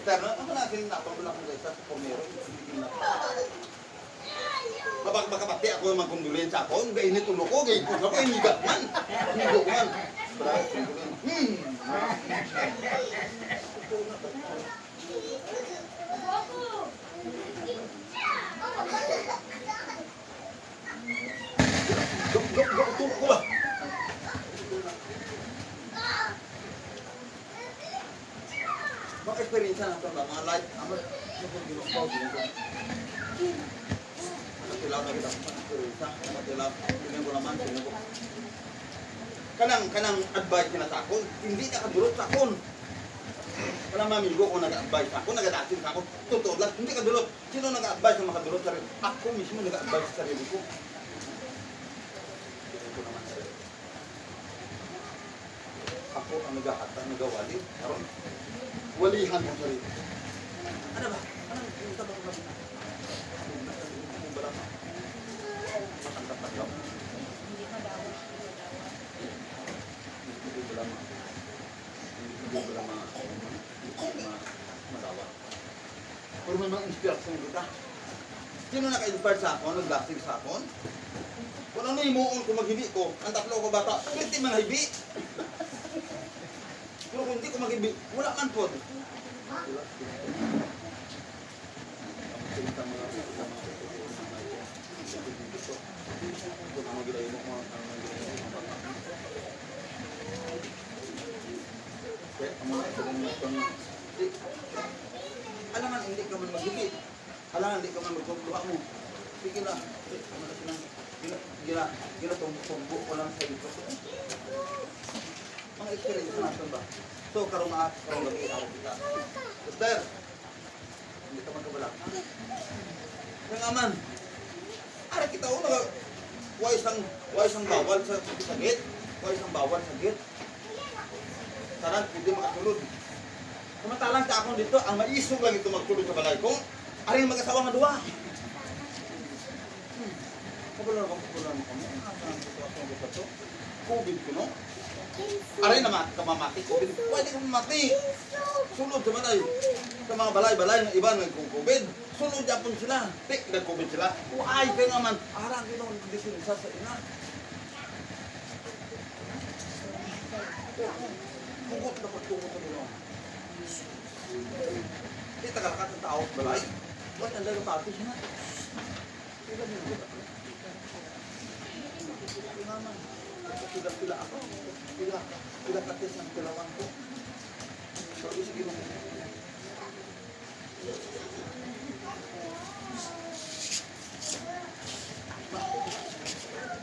Pero ako na kinapang wala kong isa sa pomero. Makapati ako yung magkundulin sa ako. Gaya ini tulo ko, gaya ko. Ako inigat man. Inigat man. Tulo ko ba? Mga experience na ito ba? Mga life, ano kung ginagawa ko? Matilaw na kita, matilaw, tingnan ko naman, tingnan ko. Kanang advice na sa akon, hindi nakadurot sa akon. Walang mamigo ko nag-advise ako, nag-adasin sa akon. Totoo lang, hindi kadurot. Sino nag-advise na makadurot sa sarili? Ako mismo nag-advise sa sarili ko. Tingnan ko naman sarili. Ako ang nag-ahata, nag-awali. Karon, walihan mo sarili. Ano ba? Anong kita ba kung nabi? Kung ba lang? Makantapat lang. Hindi madawa. Hindi ba lang? Hindi ba lang madawa? Pero may mga inspirasyon kita. Sino naka-inspire sa akon? Nag-lasting sa akon? Kung ano imuon ko maghibi ko, ang tatlo ko bata, pwede mga hibi. Pero kung hindi ko maghibi, wala man po. Alangan hindi ka man maghigit. Alangan hindi ka man magkumpluha mo. Sige na. Gina-tumbo ko lang sa ito. Mga experience natin ba? So, karong lagi ako kita. Sister, hindi ka magkabalak. Nga man, ara kita o waisang bawal sa gate. Waisang bawal sa gate. Sarang, hindi makasulod. Kumatalang sa akong dito, ang maisog lang ito magsulod sa balay ko. Ari yung mag-asawa nga duwa. Kabulan mo kami. Ang saan ito ako ng gusto. COVID ko, no? Aray naman, kamamati ko. Pwede kang mamati. Sunod sa manay. Sa mga balay-balay ng iba nagkong-COVID. Sunod yapon sila. Tik, nag-COVID sila. Uay, kaya naman. Arang ginoon, hindi sinisa sa ina. Hugot na pagtungo sa ginoon. Di tagalakat ng tao sa balay. Ba't ang lalapati siya na? Kaya mo yung gutak. Kaya naman. Pila ako. Pila katis ng pilawan ko. So, sige mo.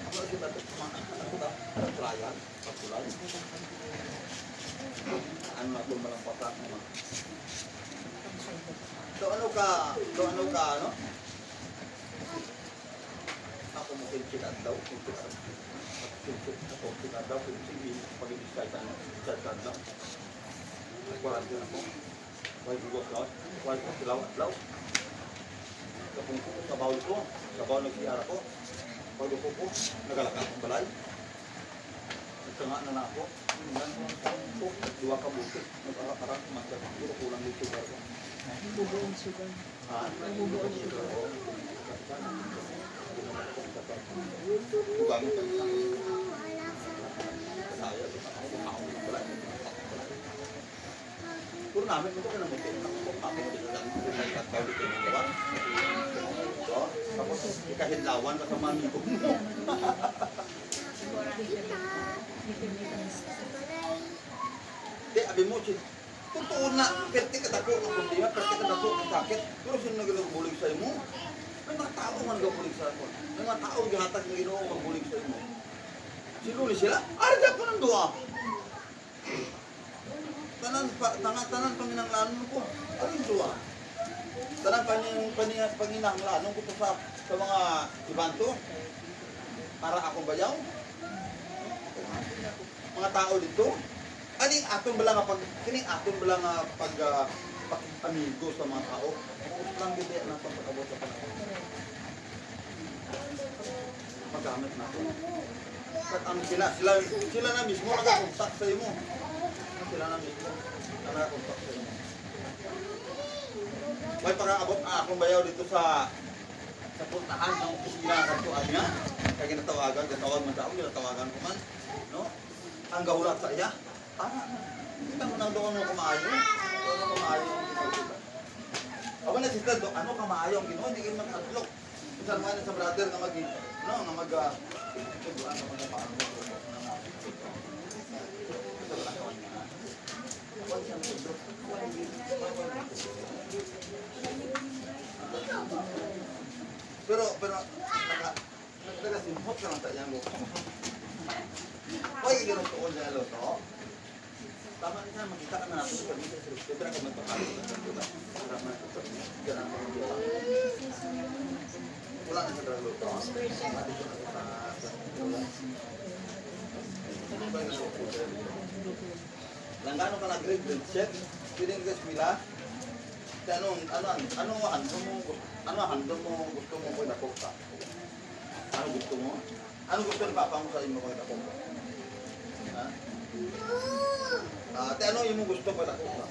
Ako lagi ba ito? Ano ba? Trial? Patulan? Ano na ito malang patak naman? So, ano ka, ano? Ako mo kinsikat daw, kinsikat daw, pag-i-discard daw. Nagwarantin ako. Why bugot law? Why law? Kapung ko, sabaw nagsiyara ko. Pag upo ko, nagalakat ang balay. Nagtanga na ako. Dua ka buti. Nagkakakarang kumansya. Puro kulang dito ba ako? Bubuong sugar. Ha? Bubuong sugar. Bugang pa isa. Saya, ako ng balay. Puro namin, ito ka naman din. Akin din lang. At kaulit yung mga gawa. So, tapos ikahinlawan ka sa mamigo mo. Di, abi mo, totoo na, perte ka dako ang problema, perte ka dako ang sakit. Pero sino na ginagabulig sa imo? May mga tao man gabulig sa ako. May mga tao gihatag na ginoo magbulig sa imo. Sinuli sila? Arda ko ng duwa. Tanan panginanglanon ko. Ano yung duwa? Tanan panginanglanon ko to sa mga ibanto. Para akong bayaw. Mga tao dito. Aning aton bala nga pag-amigo sa mga tao. Kung lang gid na pagkabot sa panahon. Magamit na ko. Kat ang sila na mismo nagakontak sa imo. Sila na mismo nagakontak sa imo. May pag-aabot akong bayaw dito sa puntahan ng kusina kadto anya. Kaya ginatawag man tao, ginatawagan ko man, no? Ang gahulat sa iya. Kita mo nang doon mo kumaayo. Doon mo kumaayo. Aba na sister, ano ka maayo ang Ginoo, hindi man adlok. Isa man sa brother nga mag no, nga mag tuduan sa mga paano. Pero nagsimhot ka lang tayo mo. Why you gonna all the to? Tama na makita ka na natin sa pamilya sa Kristo. Pero kung magpapalo ka sa Kristo, para ganang wala na sa dralo to. Langgano ka nag-grade check? Pwede ka smila? Ano handle mo gusto mo ko dako ka? Ano gusto mo? Ano gusto ni Papa mo sa imo ko dako ka? Ha? Ano yung gusto ko dako ka?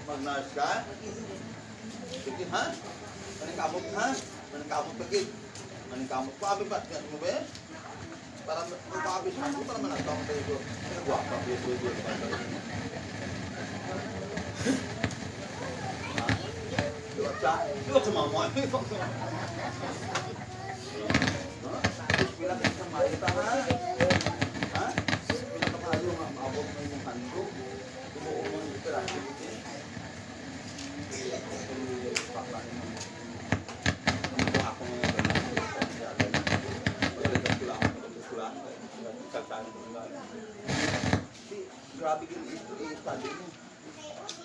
Mag-nurse ka? Sige ha? Maning kamot pagid. Maning kamot pa abi ba? Kaya mo ba? Para magpapabis ako para man nagtawag tayo. Guwapa, biyo. Diba sa mama? Bilang sa malita ha? Ha? Bilang ka kayo nga maabot mo yung hando. Tumuo mo yung operasyon dito. Ako ngayon ba na? Grabe yung i-study mo.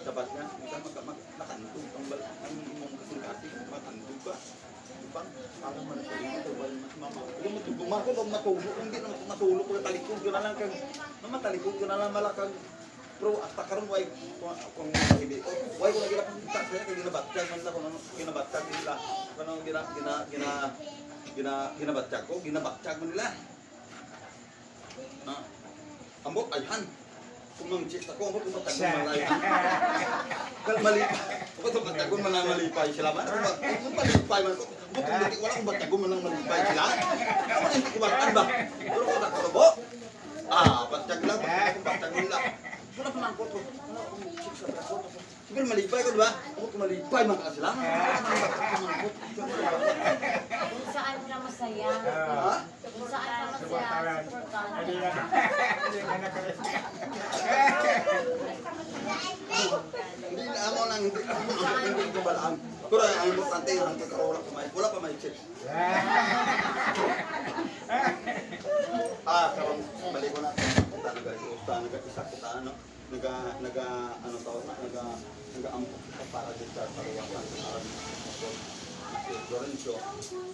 Dapat nga, makandog ang imong kasulati, makandog ka. Diba? Parang manasali ito, mas mama. Kung matugumar ko, matulog, hindi na matulog ko, talikod ko na lang kag, matalikod ko na lang malakag. Pero hasta karon way kung hindi ko, way ko na gila pang kita kaya kay ginabatag man la kung ginabatag nila. Kanang ginabatag ko, ginabatag mo nila. No? Ambot, ayhan. Kumangchit ako, ambot kung patagon malay. Kal malipay. Ambot kung patagon man ang malipay sila. Kung malipay man ko. Ambot kung wala kung patagon man ang malipay sila. Ako na hindi kumakan ba? Pero kung nagkulobo. Patag lang, patagon lang. Wala pa man ko to. Siguro malipay ko, diba? Ambot kung malipay man ka sila. Kung saan ka masaya, Ha? kung saan ka masaya, importante. Hindi na ako nang hindi ko balaan. Pero ang importante ang kakaroon wala pa may check. Karon balik ko na. Kita nag-usta, nag-isa kita ano, ano tawag na, nag-ampok kita para dito sa paruwasan sa Arab. Si Lorenzo,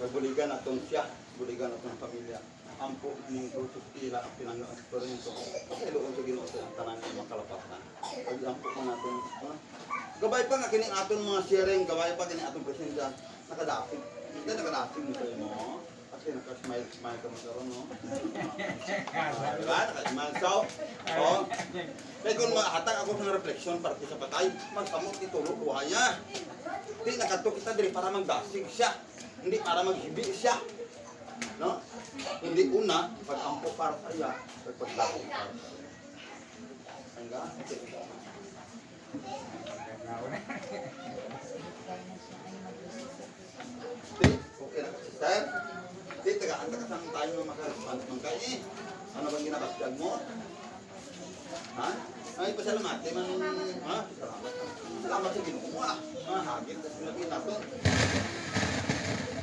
nagbuligan atong siya, buligan atong pamilya. Ampo ning Joseph Tila ang pinangalan sa Lorenzo. Kasi doon sa Ginoo sa tanan ng makalapatan. Pag ampo mo natin, gabay pa nga kining aton mga sharing, gabay pa kining atong presensya, nakadapit. Hindi nakadapit mo kayo mo. Kasi naka-smile ka magkaroon, no? Diba? Naka-smile ka. Oo. Kaya kung makahatag ako ng refleksyon para sa patay, magkamot itulog buhaya. Hindi nakato kita diri para magdasig siya. Hindi para maghibi siya. No? Hindi una, pag-ampo para sa iya, pag-pagdasig para sa iya. Hangga? Okay na kasi, sir. Hindi, taga-anta ka saan tayo mag-respond man kayo eh. Ano bang ginakasdag mo? Ha? Ay, pasalamate man. Ha? Salamat. Salamat sa Ginoo mo ah. Hagit kasi naging nato.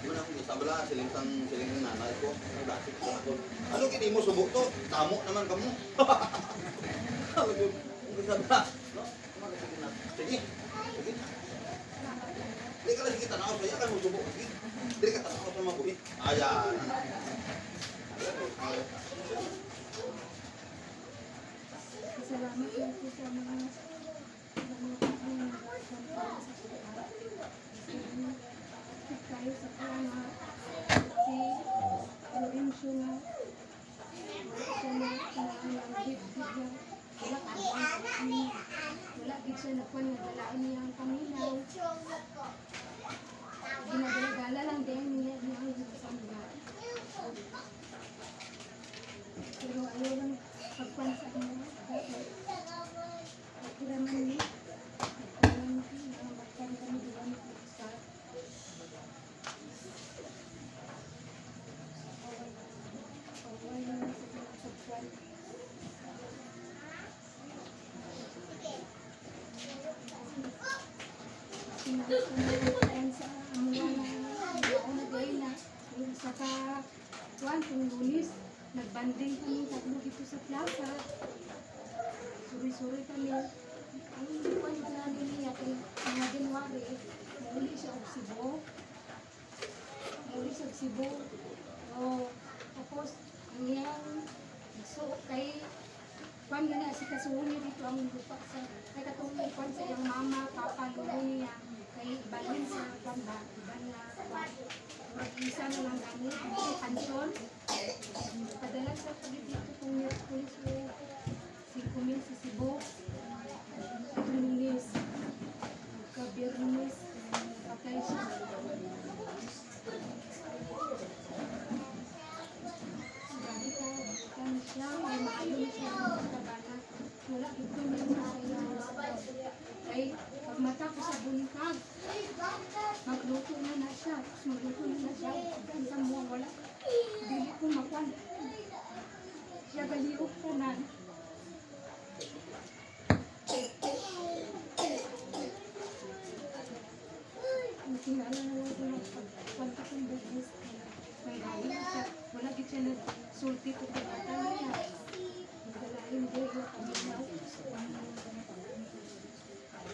Di man akong isabala, silingtang nanay ko. Nagdasik ko ako. Ano kini mo subok to? Tamo naman kamo. Ano yun? Ang isabala. No? Sige. Sige. Hindi ka lang sige tanaw sa'yo, kan mo subok. Sige. Hindi ka tanaw sa mga buhi. Ayan. Salamat lang po sa mga pagkakas para sa pagkakas. Tayo sa kanya si Lorenzo nga siya na nangyayagit bigla wala gid siya nagkuhan nga dalaan niya ang paminaw. Ginagala lang din niya ang kasama. Pero ayaw lang pagkuhan sa kanya. Kiraman niya. Kiraman niya. Baktan kami diyan sa Sinakumutan sa mga day na saka kuwan kung Lunis nagbanding kami tatlo dito sa plaza. Suri-suri kami. Ang kuwan na namin niya mga January muli siya og Cebu. Muli siya og Cebu. Tapos ang iyang so kay kuwan na si kasuhuni dito ang lupa sa kay katong kuwan sa iyang mama, papa, lolo niya kay balin sa kuwan ba iba na mag-isa na lang kami ang pensyon. Padala sa pagit dito kung pulis mo 5,000 sa Cebu. Lunes, Kabirnes, patay siya. Grabe ka, kan siya, ay maayon siya ng kabana. Wala ito na siya. Ay, pag mata ko sa buntag, magluto na siya. Magluto na siya. Isa mo, wala. Dili ko makuan. Siya galiok ka na. Ang tingala na lang ko pagpunta kong business. May dahil siya. Wala gid siya nagsulti ko kay bata niya. Nagdalahin din yung pamilaw.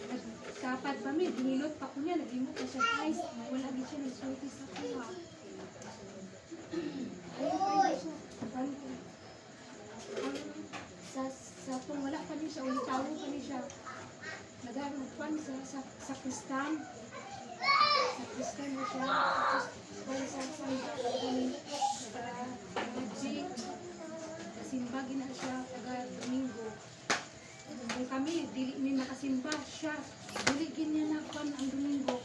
Nagkapad pa mi, binilot pa ko niya. Naglimot pa siya guys. Wala gid siya nagsulti sa kuha. Ayun kayo siya. Sa kung wala pa niya siya, ulitawo pa niya siya. Nagagpan sa Kristan. Sa Kristan na siya. Tapos kung sa Nagji. Simbagin na siya. kami, dili mi makasimba siya. Dili gin niya na kuan ang Domingo.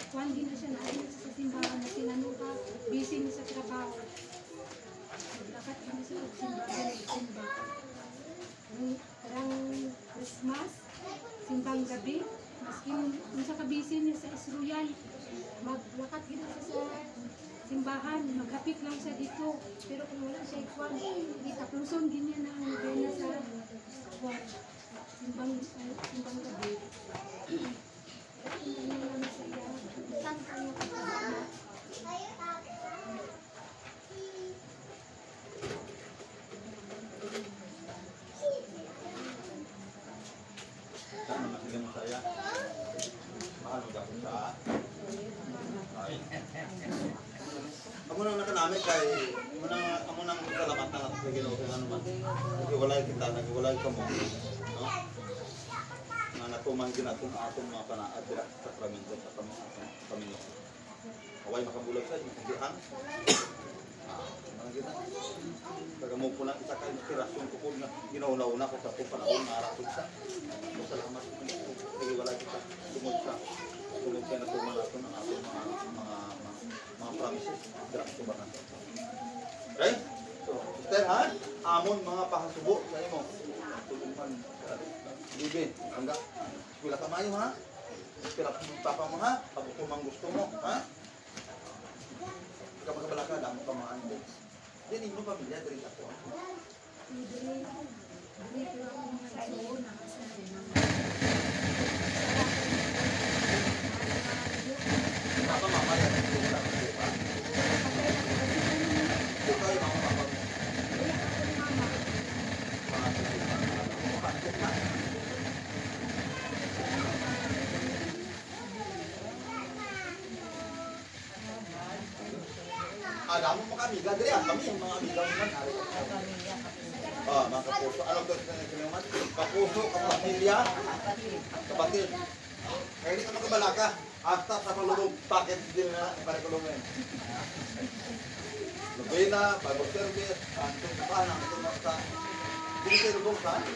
Kuan din na siya na ayun sa simbahan na tinanong ka, busy niya sa trabaho. Lakat kami sa simbahan, simba. Karang Christmas, simbang gabi, maski unsa ka busy niya sa Isruyan, maglakat gid siya sa simbahan, maghapit lang siya dito. Pero kung wala siya ikuan, itapluson din niya na ang gana sa kuan. Simbang gabi. Hindi naman sa iya. Saan kayo kasama? Saan naman sila masaya? Mahal mo ako sa ay. Amo nang nakanami kay amo nang salamat na sa Ginoo kung ano man. Naghiwalay kita, naghiwalay ka mo. No? Nga natumang ginatong atong mga panaad dira sa sakramento sa Panginoon. Away makabulag sa inyo, hindi ang mga kita. Kagamo po lang isa ka inspirasyon ko po nga ginauna-una ko sa panahon na arapod sa. Salamat po. Naghiwalay kita. Tungod kayo natuman natin ang ating mga promises. Dira ba na? Okay? So, sister ha? Amon mga pahasubo sa imo. Tulungan. Bibi, hangga. Eskwela ka mayo ha? Eskwela papa mo ha? Pabuto mang gusto mo ha? Kapag kabalaka, damo ka mga ano. Yan yung pamilya, diri ako. Papa, mama, yan. Ito yung mga papa mo. Damo mo kami, diri kami yung mga amiga mo man. Mga kapuso. Anong to sa naman? Kapuso, kapamilya, kapatid. Kaya hindi ka makabalaka. Hasta sa palulog, packet din na iparekulungin. Lubina, Bible service, antong kapahan, antong sa hindi kayo lubog sa ada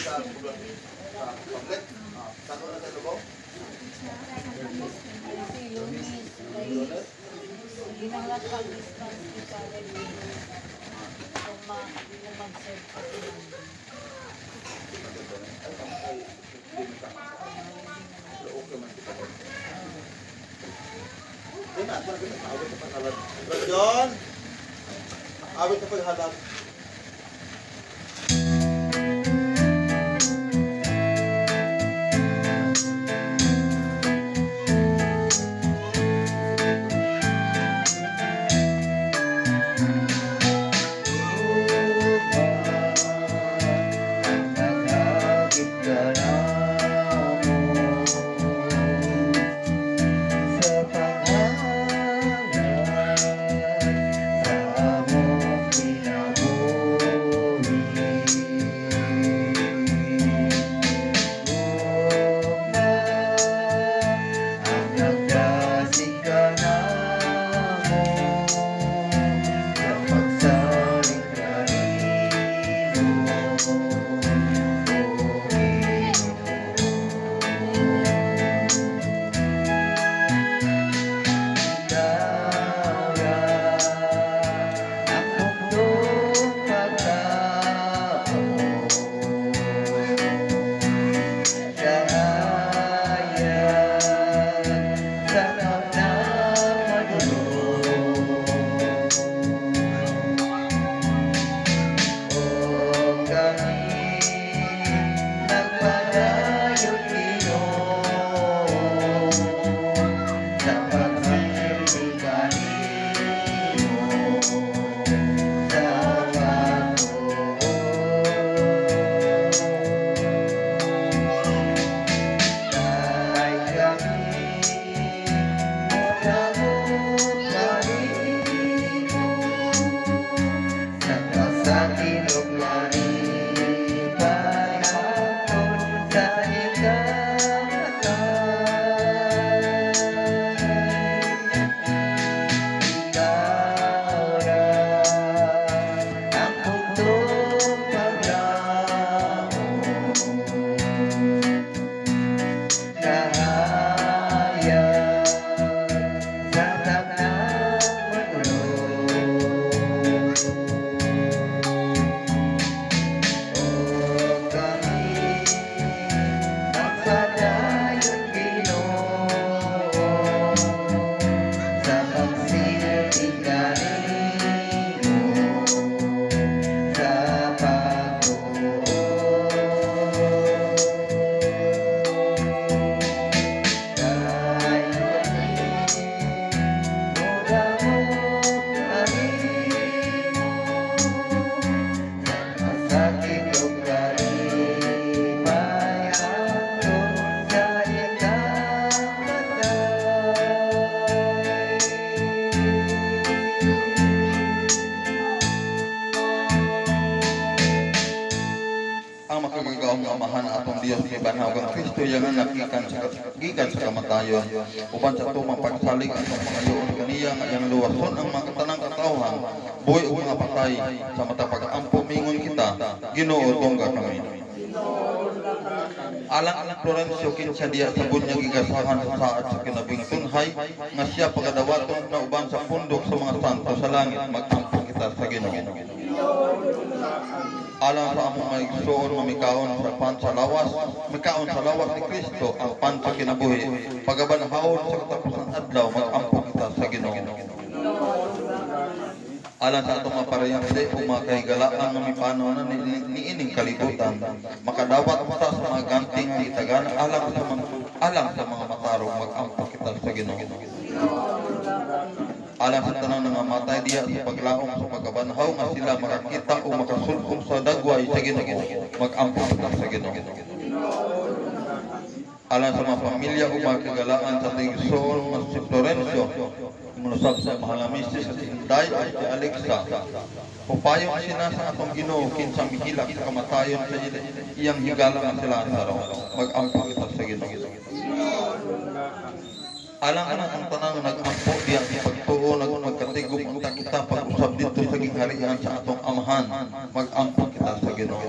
sa public. Saan ko na tayo lubog? Ginawat pag-distance kita rin kung mag-serve pa sila. John, awit sa paghalad. Sa pangalan sa among kinabuhi. Dios may banaw kang Kristo yang gikan sa kamatayon. Uban sa tumang pagsalig ang mga yoon kaniya nga yang luwason ang mga tanang katawhan, buhi ug mga patay sa matapag ampo mingon kita, Ginoo tungga kami. Alang Florencio kinsa diya sa bunyag igasahan sa saad sa kinabing tunhay nga siya pagadawaton na uban sa pundok sa mga santo sa langit magampo kita sa Ginoo. Alang sa among mga igsoon mamikaon sa pansalawas, mikaon sa lawas ni Kristo ang pan sa kinabuhi, pagabanhawon sa katapusan adlaw magampo kita sa Ginoo. Alang sa atong mga parehiyangde o mga kahigalaan nga mipanaw na niining kalibutan, makadawat ta sa mga ganting ni Itagana alang sa mga matarong mag-ampo kita sa Ginoo. Alang sa tanang nga matay diya sa paglaom sa pagkabanhaw nga sila makakita o makasulkom sa dagway sa Ginoo, mag-ampo kita sa Ginoo. Alang sa mga pamilya o mga kagalaan sa tigsoon nga si Florencio, munusab sa mahal na misis si Inday at si Alexa. Upayong sina sa atong Ginoo kinsang mihilak sa kamatayon sa iyang higala nga sila sa araw. Mag-ampo kita sa Ginoo. Alang anak ang tanang nag-ampo diya sa pagtuo magkatigom unta kita pag-usab dito sa gingharian sa atong amahan. Mag-ampo kita sa Ginoo.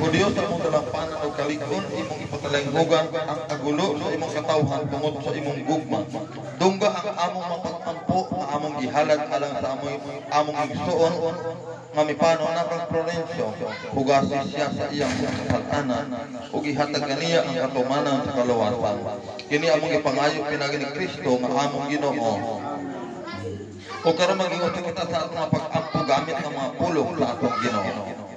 O Diyos, sa imong dalampanan o kalikon, imong ipatalinghugan ang kagulo sa imong katawhan tungod sa imong gugma. Dungga ang among mapag-ampo na among gihalad alang sa among igsuon nga mipano na kang Florencio. Hugasi siya sa iyang kasalanan o gihatag kaniya ang katumanan sa kaluwasan. Kini among ipangayo pinagi ni Kristo nga among Ginoo. O karon mag-iuto kita sa atong mga pag-ampo gamit ng mga pulong sa atong Ginoo.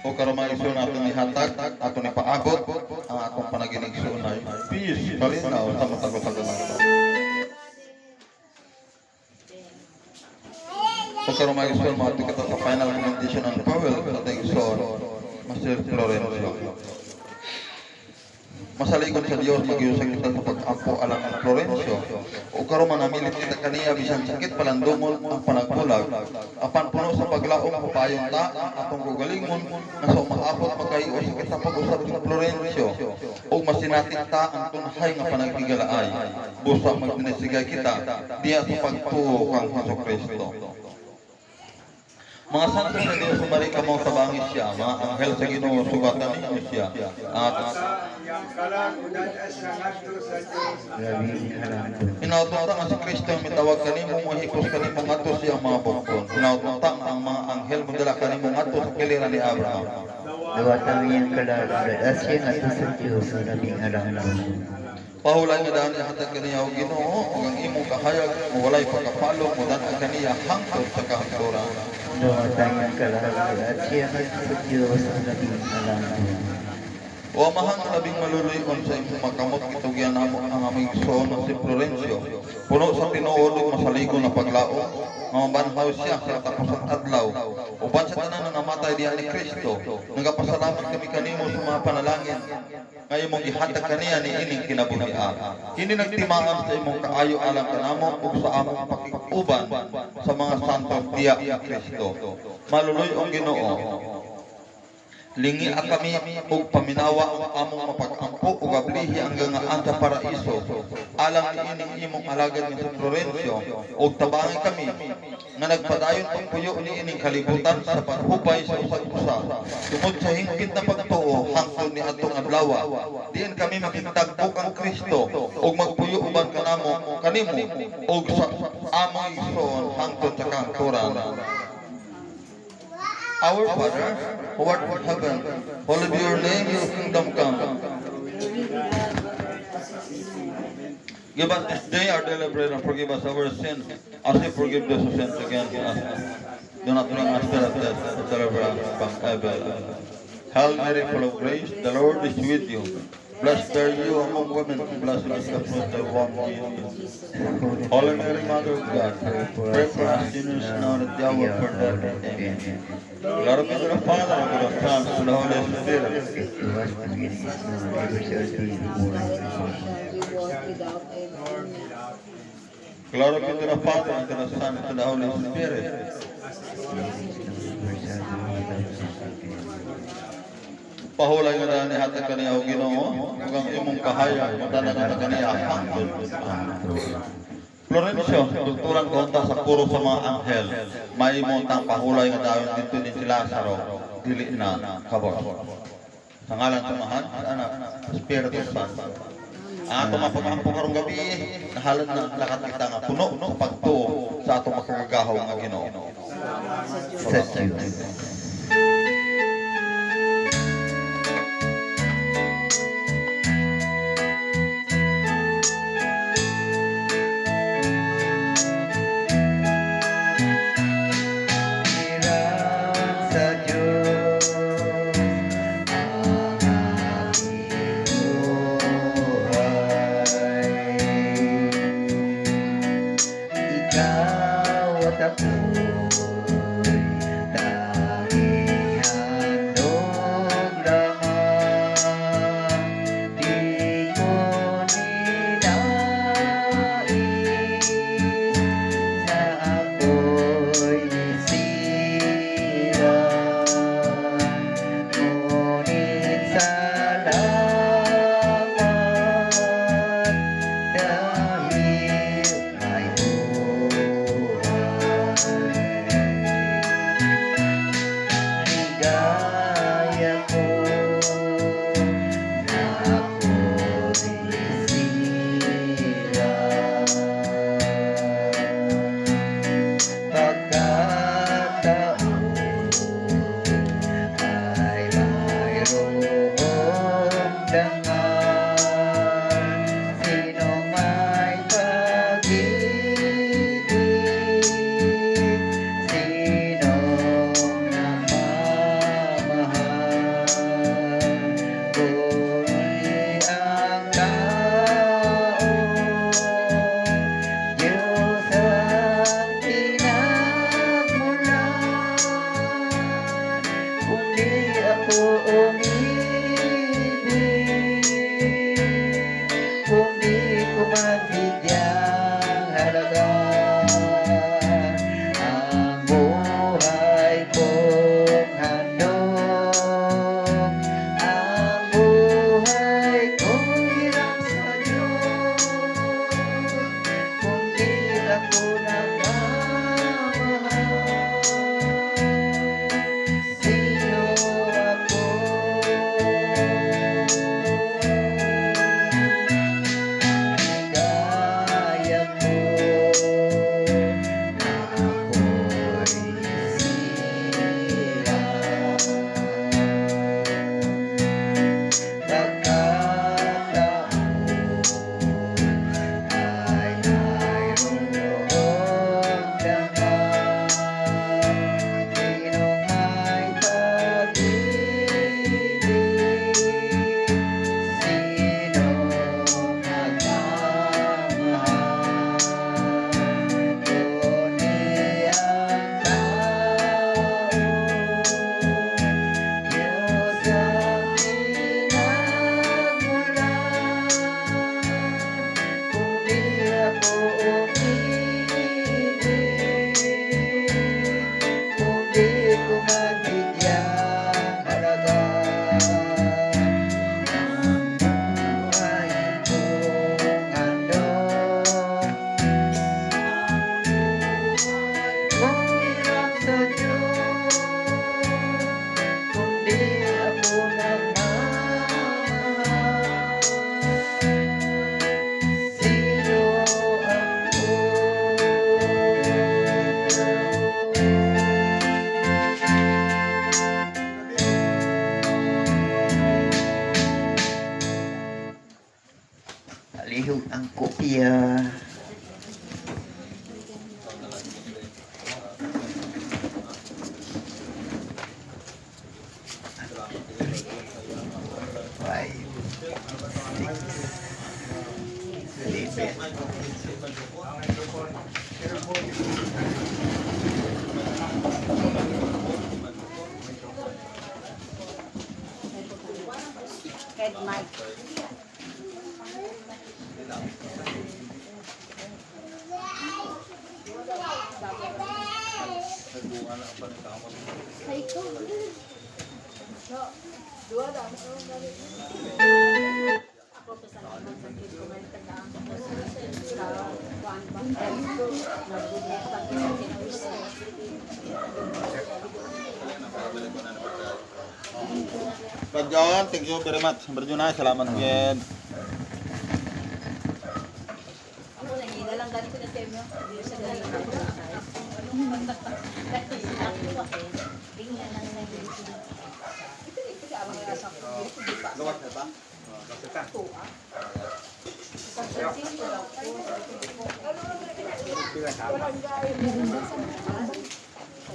O karamaison atong ihatag, atong ipaabot ang atong panaginig sunay. Peace, palinaw sa matag-tagal ng ito. O karamaison mo ato kita sa final commendation and powell sa ating son, Master Florencio. Masaligon sa Dios magiusag kita sa pag-ampo alang ang Florencio. O karon manamilit kita kaniya bisan sakit palandumon ang panagbulag. Apan puno sa paglaom papayon ta atong gugalingon nga sa umaabot magkayo sa kita pag-usab ni Florencio. O masinatin ta ang tunhay nga panagtigalaay. Busa magdinisigay kita diya sa pagtuo kang Hesukristo. Mga santo sa Dios, sumari ka mong tabangis siya, mga anghel sa Ginoo, sugatan ninyo siya. At yang kalang unadas na ngadto sa Dios. hinautunta nga si Kristo ang mitawag kanimo, mahipos kanimo ngadto siya ang mga bukton. Hinautunta nga ang mga anghel mo dala kanimo ngadto sa kiliran ni Abraham. Dawatan yang kalang asya nga to sa Diyos ang labing alam. Pahulay nga daan hatag kaniya o Ginoo, ug ang imong kahayag mo walay pagkapalo mo dan kaniya hangtod sa kahangturan. Dawatan yang kalang asya nga to sa Diyos ang labing alam. O amahang labing maluluyon sa imong makamot itugyan namo ang aming igsoon nga si Florencio. Puno sa tinuod ug masaligo na paglao. Nga mabanhaw siya sa tapos ang adlaw. Uban sa tanan nga namatay diha ni Kristo, nagapasalamat kami kanimo sa mga panalangin. Nga imong gihatag kaniya ni ining kinabuhia. Kini nagtimaan sa imong kaayo alang kanamo ug sa among pakikuban sa mga santo diha ni Kristo. Maluluyon Ginoo. Lingi ang kami ug paminawa ang among mapag-ampo ug ablihi hanggang nga sa paraiso. Alang ni ining imong alagad nga si Florencio ug tabangi kami nga nagpadayon pagpuyo ni ining kalibutan sa paghubay sa usa-usa. Tungod sa hingpit na pagtuo hangtod ni adtong adlaw, diin kami makitagpok ang Kristo ug magpuyo uban kanimo ug sa among igsoon hangtod sa kahangturan. Our Father, who art in heaven, hallowed be your name, your kingdom come. Give us this day our daily bread and forgive us our sins, as we forgive those who sin against us. Do not bring us to test, but deliver us from evil. Hail Mary, full of grace, the Lord is with you. Blessed are you among women, and blessed is the fruit of your womb, Jesus. Holy Mary, Mother of God, pray for us sinners now and at the hour of our death. Amen. Glory be to the Father, and to the Son, and to the Holy Spirit. Glory be to the Father, and to the Son, and to the Holy Spirit. Pahulay nga daan ihatag kaniya o Ginoo, ug ang imong kahayag matanan na kaniya hangtod. Florencio, kulturan konta sa puro sa mga anghel, may tang pahulay nga dayon dito din si Lazaro, dili na kabor. Sa ngalan sa Mahal, Anak, Espiritu Santo. Ato mapag-ampo karong gabi, nahalad na lakat kita nga puno pagtuo sa ato makagagahaw nga Ginoo. Sa Diyos. Ikaw at ako'y Lihog ang kopya. Five, six, seven. Brad John, thank you very much. Brad John, salamat yan.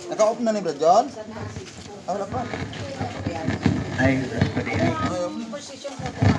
Naka-off na ni Brad John? Ah, wala pa. Ay, wala pa din. Ayaw.